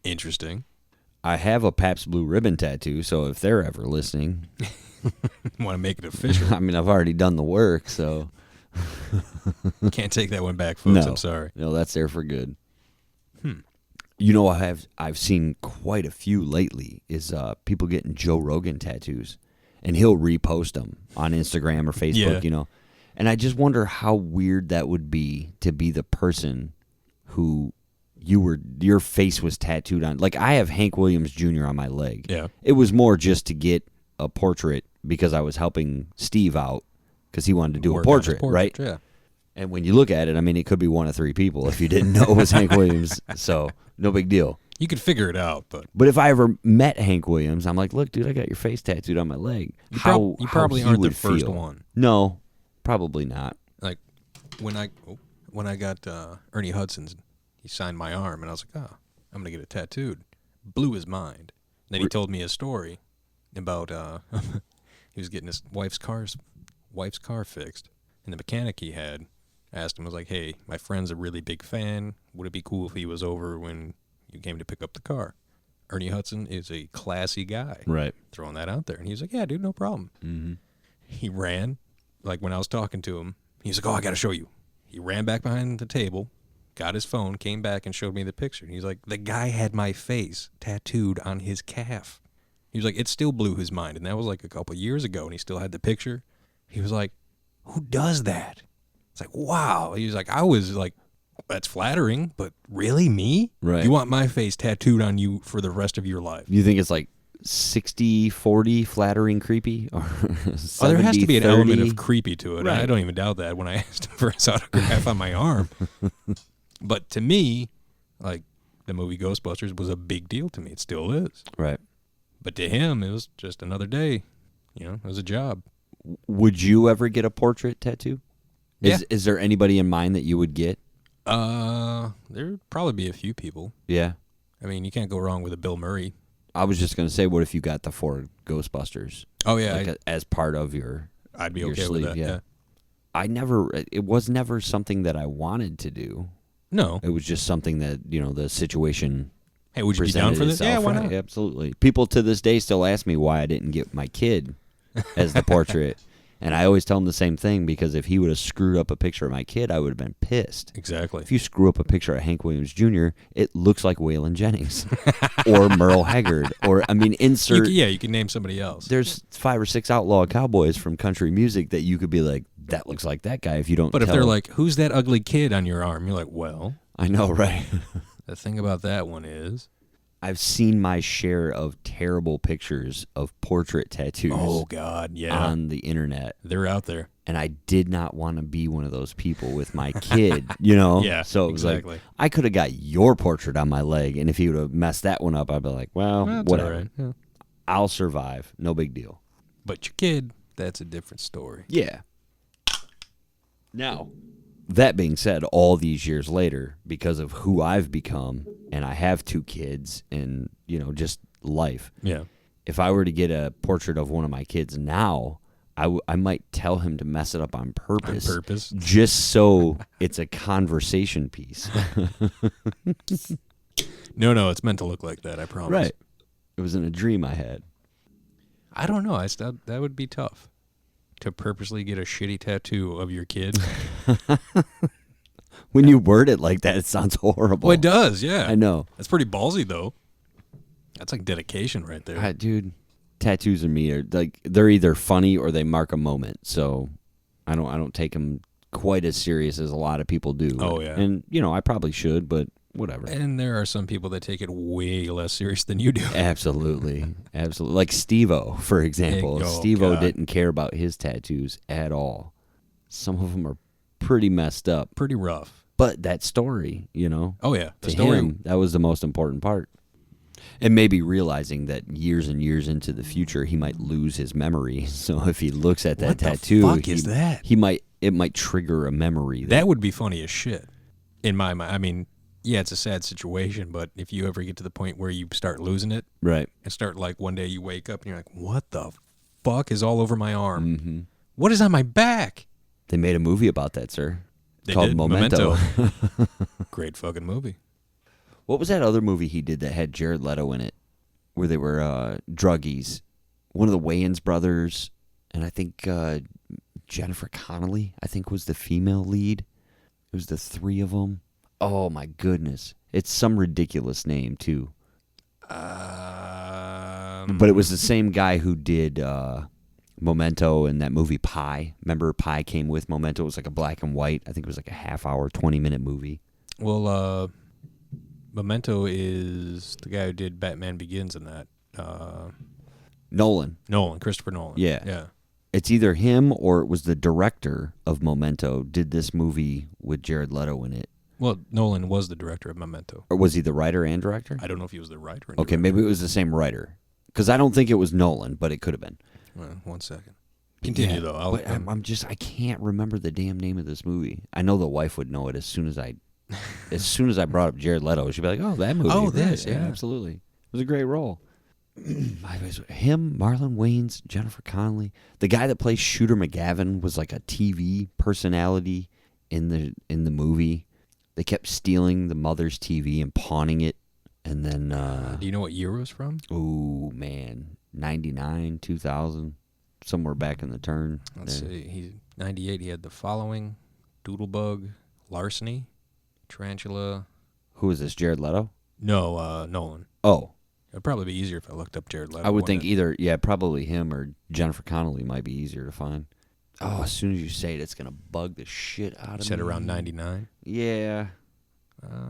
Interesting. I have a Pabst Blue Ribbon tattoo, so if they're ever listening... Want to make it official? I mean, I've already done the work, so... Can't take that one back, folks. I'm sorry. No, that's there for good. I've seen quite a few lately is people getting Joe Rogan tattoos, and he'll repost them on Instagram or Facebook, And I just wonder how weird that would be to be the person who your face was tattooed on. Like, I have Hank Williams Jr. on my leg. Yeah. It was more just to get a portrait because I was helping Steve out because he wanted to do a portrait, right? Yeah. And when you look at it, I mean, it could be one of 3 people if you didn't know it was Hank Williams. So no big deal. You could figure it out, but if I ever met Hank Williams, I'm like, look, dude, I got your face tattooed on my leg. You probably aren't the first one. No, probably not. Like when I got Ernie Hudson's, he signed my arm, and I was like, oh, I'm gonna get it tattooed. Blew his mind. Then he told me a story about he was getting his wife's car fixed, and the mechanic he had asked him, was like, hey, my friend's a really big fan. Would it be cool if he was over when you came to pick up the car? Ernie Hudson is a classy guy. Right. Throwing that out there. And he's like, yeah, dude, no problem. Mm-hmm. He ran, like when I was talking to him, he's like, oh, I got to show you. He ran back behind the table, got his phone, came back and showed me the picture. And he's like, the guy had my face tattooed on his calf. He was like, it still blew his mind. And that was like a couple years ago, and he still had the picture. He was like, who does that? It's like, wow. He was like, I was like, that's flattering, but really, me? Right. You want my face tattooed on you for the rest of your life? You think it's like 60-40 flattering creepy? Or there has to be an 30? element of creepy to it. Right. I don't even doubt that when I asked him for his autograph on my arm. But to me, like, the movie Ghostbusters was a big deal to me. It still is. Right. But to him, it was just another day. You know, it was a job. Would you ever get a portrait tattoo? Yeah. Is there anybody in mind that you would get? There'd probably be a few people. Yeah. I mean, you can't go wrong with a Bill Murray. I was just going to say, what if you got the 4 Ghostbusters? Oh, yeah. Like as part of your I'd be your okay sleeve, with that, yeah. It was never something that I wanted to do. No. It was just something that, you know, the situation Hey, would you be down for this? itself, Yeah, why right? not? Absolutely. People to this day still ask me why I didn't get my kid as the portrait. And I always tell them the same thing, because if he would have screwed up a picture of my kid, I would have been pissed. Exactly. If you screw up a picture of Hank Williams Jr., it looks like Waylon Jennings or Merle Haggard. Or, I mean, insert... You can name somebody else. There's 5 or 6 outlaw cowboys from country music that you could be like, that looks like that guy if you don't But if they're like, who's that ugly kid on your arm? You're like, well... I know, right? The thing about that one is... I've seen my share of terrible pictures of portrait tattoos. Oh, God, yeah. On the internet. They're out there. And I did not want to be one of those people with my kid, you know? Yeah, so it was exactly. like, I could have got your portrait on my leg, and if he would have messed that one up, I'd be like, well whatever. All right. Yeah. I'll survive. No big deal. But your kid, that's a different story. Yeah. Now, that being said, all these years later, because of who I've become, and I have 2 kids and, you know, just life. Yeah. If I were to get a portrait of one of my kids now, I might tell him to mess it up on purpose. On purpose? Just so it's a conversation piece. No, it's meant to look like that, I promise. Right. It was in a dream I had. I don't know. That would be tough. To purposely get a shitty tattoo of your kid. When you word it like that, it sounds horrible. Well, it does, yeah. I know. That's pretty ballsy, though. That's like dedication right there. Dude, tattoos and me are like, they're either funny or they mark a moment. So I don't take them quite as serious as a lot of people do. Oh, yeah. And, you know, I probably should, but whatever. And there are some people that take it way less serious than you do. Absolutely. Absolutely. Like Steve-O, for example. Steve-O God. didn't care about his tattoos at all. Some of them are pretty messed up. Pretty rough. But that story, you know. Oh, yeah. The to story. him, that was the most important part. And maybe realizing that years and years into the future, he might lose his memory. So if he looks at that tattoo, what the fuck is that? It might trigger a memory. That would be funny as shit. In my mind. I mean, yeah, it's a sad situation, but if you ever get to the point where you start losing it, right, and start like one day you wake up and you're like, what the fuck is all over my arm? Mm-hmm. What is on my back? They made a movie about that, sir. They called did. Memento. Great fucking movie. What was that other movie he did that had Jared Leto in it, where they were druggies? One of the Wayans brothers, and I think Jennifer Connelly, I think, was the female lead. It was the 3 of them. Oh, my goodness. It's some ridiculous name, too. But it was the same guy who did Memento and that movie Pi. Remember Pi came with Memento? It was like a black and white. I think it was like a half-hour, 20-minute movie. Well, Memento is the guy who did Batman Begins in that. Nolan, Christopher Nolan. Yeah. It's either him or it was the director of Memento did this movie with Jared Leto in it. Well, Nolan was the director of Memento. Or was he the writer and director? I don't know if he was the writer and director. Maybe it was the same writer. Because I don't think it was Nolan, but it could have been. Well, 1 second. Continue, though. I can't remember the damn name of this movie. I know the wife would know it as soon as I brought up Jared Leto. She'd be like, oh, that movie. Oh, this, yeah, absolutely. It was a great role. Him, Marlon Wayans, Jennifer Connelly. The guy that plays Shooter McGavin was like a TV personality in the movie. They kept stealing the mother's TV and pawning it, and then. Do you know what year it was from? Oh man, 99, 2000, somewhere back in the turn. Let's see. He's 98. He had The Following, Doodlebug, Larceny, Tarantula. Who is this? Jared Leto? No, Nolan. Oh. It'd probably be easier if I looked up Jared Leto. I would think probably him or Jennifer Connelly might be easier to find. Oh, as soon as you say it, it's going to bug the shit out of me. You said around 99? Yeah.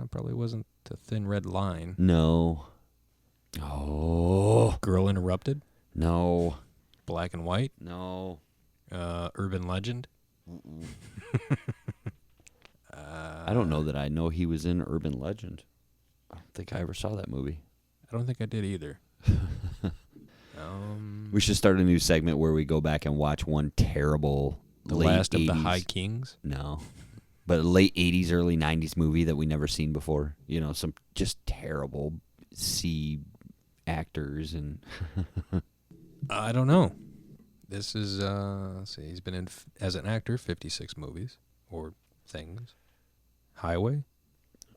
Probably wasn't The Thin Red Line. No. Oh. Girl Interrupted? No. Black and White? No. Urban Legend? I don't know that I know he was in Urban Legend. I don't think I ever saw that movie. I don't think I did either. We should start a new segment where we go back and watch one terrible The late Last 80s, of the High Kings? No. But late 80s, early 90s movie that we never seen before. You know, some just terrible C actors and... I don't know. This is, let's see, he's been in, as an actor, 56 movies or things. Highway?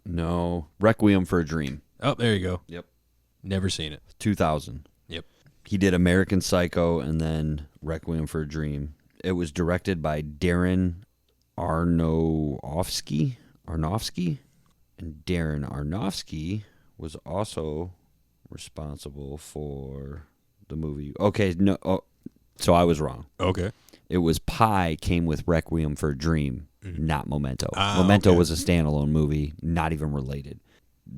No. Requiem for a Dream. Oh, there you go. Yep. Never seen it. 2000. Yep. He did American Psycho and then Requiem for a Dream. It was directed by Darren Aronofsky. And Darren Aronofsky was also responsible for the movie. Okay, no. Oh, so I was wrong. Okay. It was Pi came with Requiem for a Dream, not Memento. Memento was a standalone movie, not even related.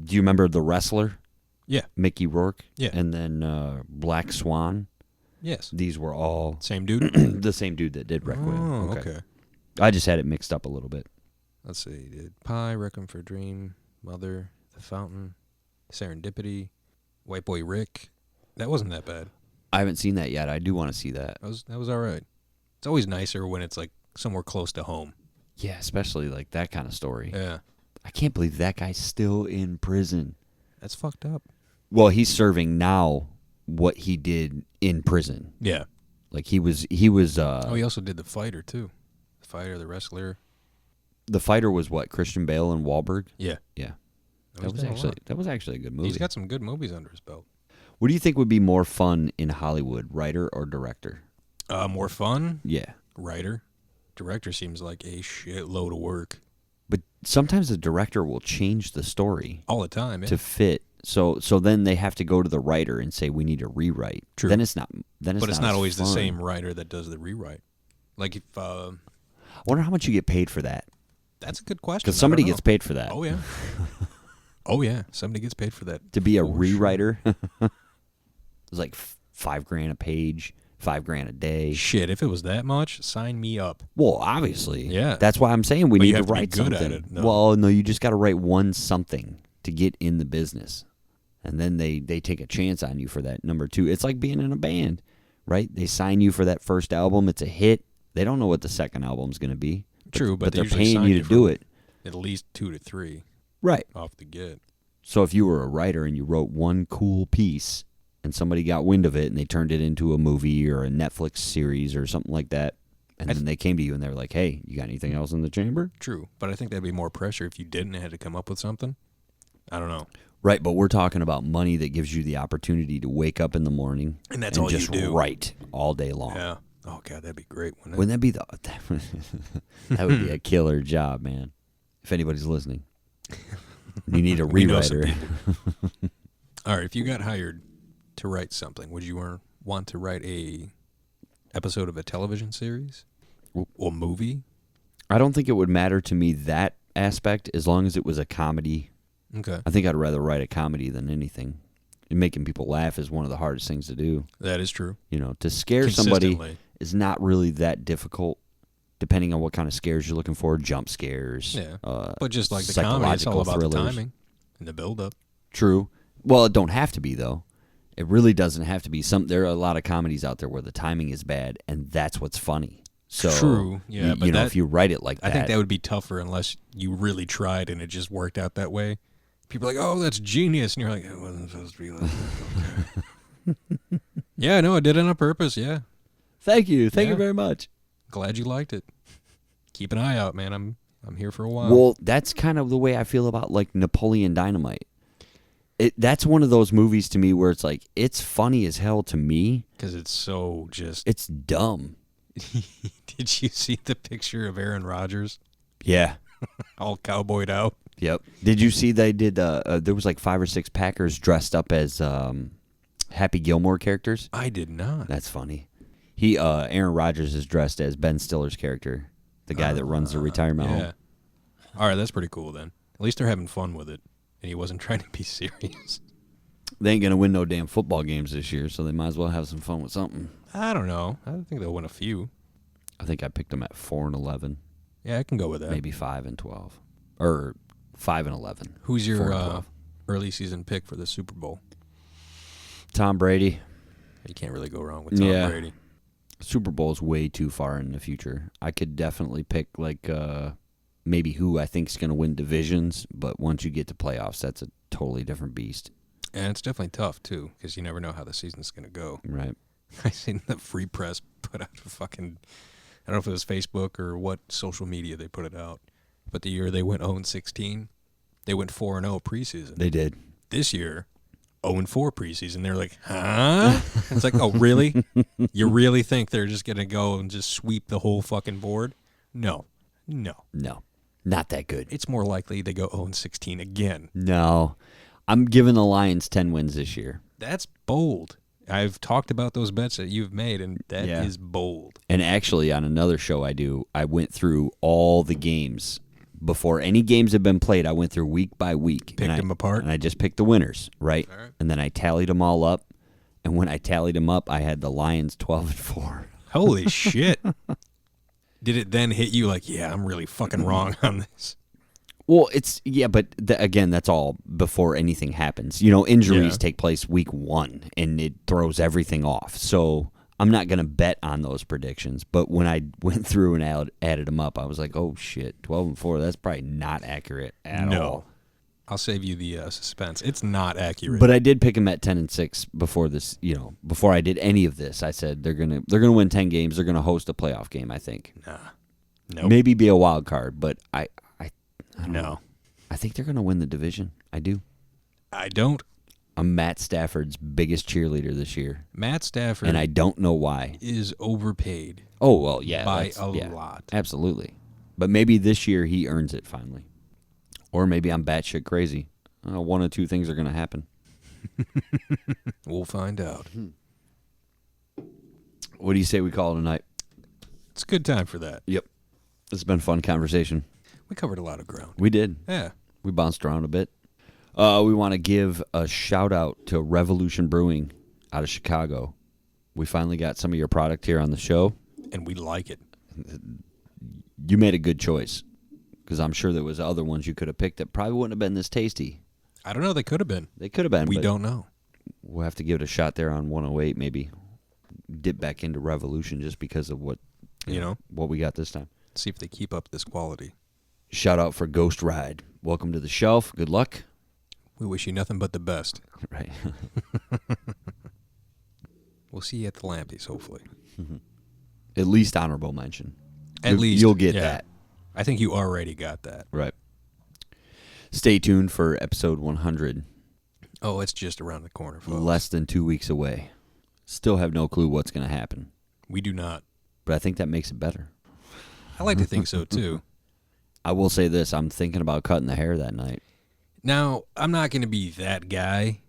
Do you remember The Wrestler? Yeah. Mickey Rourke? Yeah. And then Black Swan? Yes. These were all... Same dude? The same dude that did Requiem. Oh, okay. I just had it mixed up a little bit. Let's see. Did Pie, Requiem for a Dream, Mother, The Fountain, Serendipity, White Boy Rick. That wasn't that bad. I haven't seen that yet. I do want to see that. That was all right. It's always nicer when it's like somewhere close to home. Yeah, especially like that kind of story. Yeah. I can't believe that guy's still in prison. That's fucked up. Well, he's serving now what he did in prison. Yeah. Like he was he also did The Fighter too. The Fighter, The Wrestler. The Fighter was what? Christian Bale and Wahlberg? Yeah. Yeah. That was actually a good movie. He's got some good movies under his belt. What do you think would be more fun in Hollywood, writer or director? More fun? Yeah. Writer. Director seems like a shitload of work. But sometimes the director will change the story all the time, yeah. to fit. So then they have to go to the writer and say we need to rewrite. True. Then it's not. But it's not always fun. the same writer that does the rewrite. Like if I wonder how much you get paid for that. That's a good question. Because somebody gets paid for that. Oh yeah. Oh yeah, somebody gets paid for that. To be a rewriter. Sure. It was like $5,000 a page, $5,000 a day. Shit, if it was that much, sign me up. Well, obviously. Yeah. That's why I'm saying we need to write something. At it, no. Well, no, you just got to write one something to get in the business. And then they take a chance on you for that number two. It's like being in a band, right? They sign you for that first album. It's a hit. They don't know what the second album's going to be. True, but they're paying you to do it. At least 2 to 3. Right. Off the get. So if you were a writer and you wrote one cool piece and somebody got wind of it and they turned it into a movie or a Netflix series or something like that, and then they came to you and they were like, hey, you got anything else in the chamber? True, but I think that'd be more pressure if you didn't and had to come up with something. I don't know. Right, but we're talking about money that gives you the opportunity to wake up in the morning and that's all just you do. Write all day long. Yeah. Oh, God, that'd be great. Wouldn't that be that would be a killer job, man. If anybody's listening. You need a rewriter. All right, if you got hired to write something, would you want to write a episode of a television series or movie? I don't think it would matter to me that aspect as long as it was a comedy Okay. I think I'd rather write a comedy than anything. And making people laugh is one of the hardest things to do. That is true. To scare somebody is not really that difficult, depending on what kind of scares you're looking for. Jump scares. Yeah. But just like the comedy, it's all about the timing and the build-up. True. Well, it don't have to be, though. It really doesn't have to be. There are a lot of comedies out there where the timing is bad, and that's what's funny. So, true. Yeah, but if you write it like that. I think that would be tougher unless you really tried and it just worked out that way. People are like, oh, that's genius. And you're like, it wasn't supposed to be like that. Okay. Yeah, no, I did it on purpose, yeah. Thank you. Thank you very much. Glad you liked it. Keep an eye out, man. I'm here for a while. Well, that's kind of the way I feel about, like, Napoleon Dynamite. That's one of those movies to me where it's like, it's funny as hell to me. Because it's so just... It's dumb. Did you see the picture of Aaron Rodgers? Yeah. All cowboyed out? Yep. Did you see they did, there was like 5 or 6 Packers dressed up as Happy Gilmore characters? I did not. That's funny. Aaron Rodgers is dressed as Ben Stiller's character, the guy that runs the retirement home. All right, that's pretty cool then. At least they're having fun with it, and he wasn't trying to be serious. They ain't going to win no damn football games this year, so they might as well have some fun with something. I don't know. I think they'll win a few. I think I picked them at 4-11. Yeah, I can go with that. Maybe 5-12. Or 5-11. Who's your early season pick for the Super Bowl? Tom Brady. You can't really go wrong with Tom Brady. Super Bowl is way too far in the future. I could definitely pick like maybe who I think is going to win divisions, but once you get to playoffs, that's a totally different beast. And it's definitely tough too, because you never know how the season's going to go. Right. I seen the Free Press put out a fucking, I don't know if it was Facebook or what social media they put it out, but the year they went 0-16, they went 4-0 preseason. They did. This year, 0-4 preseason. They're like, huh? It's like, oh, really? You really think they're just going to go and just sweep the whole fucking board? No. Not that good. It's more likely they go 0-16 again. No. I'm giving the Lions 10 wins this year. That's bold. I've talked about those bets that you've made, and that is bold. And actually, on another show I went through all the games. Before any games had been played, I went through week by week. Picked them apart? And I just picked the winners, right? All right. And then I tallied them all up. And when I tallied them up, I had the Lions 12-4. Holy shit. Did it then hit you like, yeah, I'm really fucking wrong on this? Well, but again, that's all before anything happens. Injuries take place week 1, and it throws everything off. So I'm not going to bet on those predictions. But when I went through and added them up, I was like, oh, shit, 12-4, that's probably not accurate at all. I'll save you the suspense. It's not accurate. But I did pick them at 10-6 before this. Before I did any of this, I said they're gonna win 10 games. They're gonna host a playoff game. I think. Nah. Nope. Maybe be a wild card, but I don't No. know. I think they're gonna win the division. I do. I don't. I'm Matt Stafford's biggest cheerleader this year. Matt Stafford, and I don't know why. Is overpaid. Oh well, yeah, by a lot. Absolutely. But maybe this year he earns it finally. Or maybe I'm batshit crazy. One of two things are going to happen. We'll find out. What do you say we call it tonight? It's a good time for that. Yep. This has been a fun conversation. We covered a lot of ground. We did. Yeah. We bounced around a bit. We want to give a shout-out to Revolution Brewing out of Chicago. We finally got some of your product here on the show. And we like it. You made a good choice. Because I'm sure there was other ones you could have picked that probably wouldn't have been this tasty. I don't know. They could have been. They could have been. We don't know. We'll have to give it a shot there on 108, maybe. Dip back into Revolution just because of what what we got this time. See if they keep up this quality. Shout out for Ghost Ride. Welcome to the shelf. Good luck. We wish you nothing but the best. Right. We'll see you at the Lampies, hopefully. At least honorable mention. At least. You'll get that. I think you already got that. Right. Stay tuned for episode 100. Oh, it's just around the corner, folks. Less than 2 weeks away. Still have no clue what's going to happen. We do not. But I think that makes it better. I like to think so, too. I will say this. I'm thinking about cutting the hair that night. Now, I'm not going to be that guy,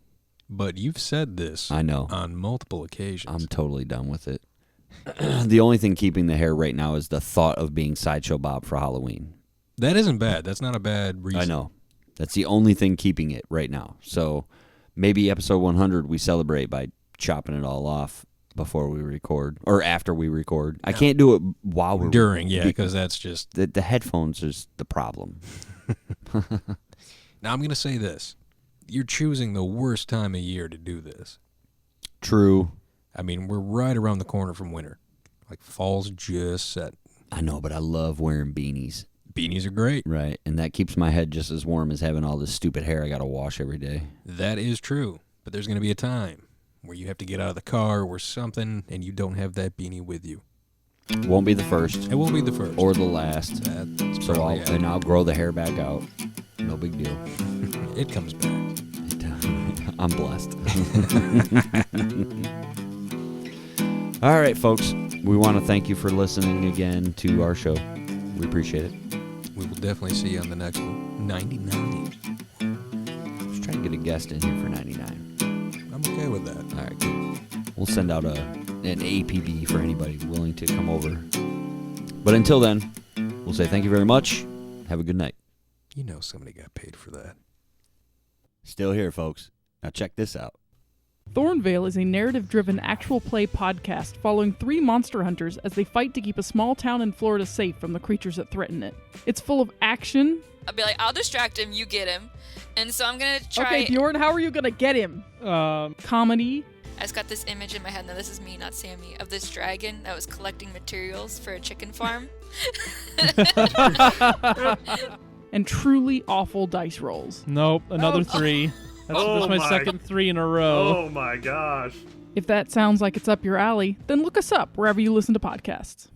but you've said this I know. On multiple occasions. I'm totally done with it. The only thing keeping the hair right now is the thought of being Sideshow Bob for Halloween. That isn't bad. That's not a bad reason. I know. That's the only thing keeping it right now. So maybe episode 100 we celebrate by chopping it all off before we record or after we record. I can't do it while we're during, because that's just the headphones is the problem. Now I'm going to say this. You're choosing the worst time of year to do this. True. I mean, we're right around the corner from winter. Like fall's just set. I know, but I love wearing beanies. Beanies are great. Right, and that keeps my head just as warm as having all this stupid hair I got to wash every day. That is true, but there's going to be a time where you have to get out of the car or something, and you don't have that beanie with you. Won't be the first. It won't be the first. Or the last. That's so I'll grow the hair back out. No big deal. It comes back. I'm blessed. All right, folks. We want to thank you for listening again to our show. We appreciate it. We will definitely see you on the next one. 99. Let's try and get a guest in here for 99. I'm okay with that. All right, cool. We'll send out an APB for anybody willing to come over. But until then, we'll say thank you very much. Have a good night. You know somebody got paid for that. Still here, folks. Now check this out. Thornville is a narrative-driven actual play podcast following 3 monster hunters as they fight to keep a small town in Florida safe from the creatures that threaten it. It's full of action. I'll be like, I'll distract him, you get him. And so I'm going to try... Okay, Bjorn, how are you going to get him? Comedy. I just got this image in my head, now this is me, not Sammy, of this dragon that was collecting materials for a chicken farm. And truly awful dice rolls. Nope, another 3. That's my second 3 in a row. Oh my gosh. If that sounds like it's up your alley, then look us up wherever you listen to podcasts.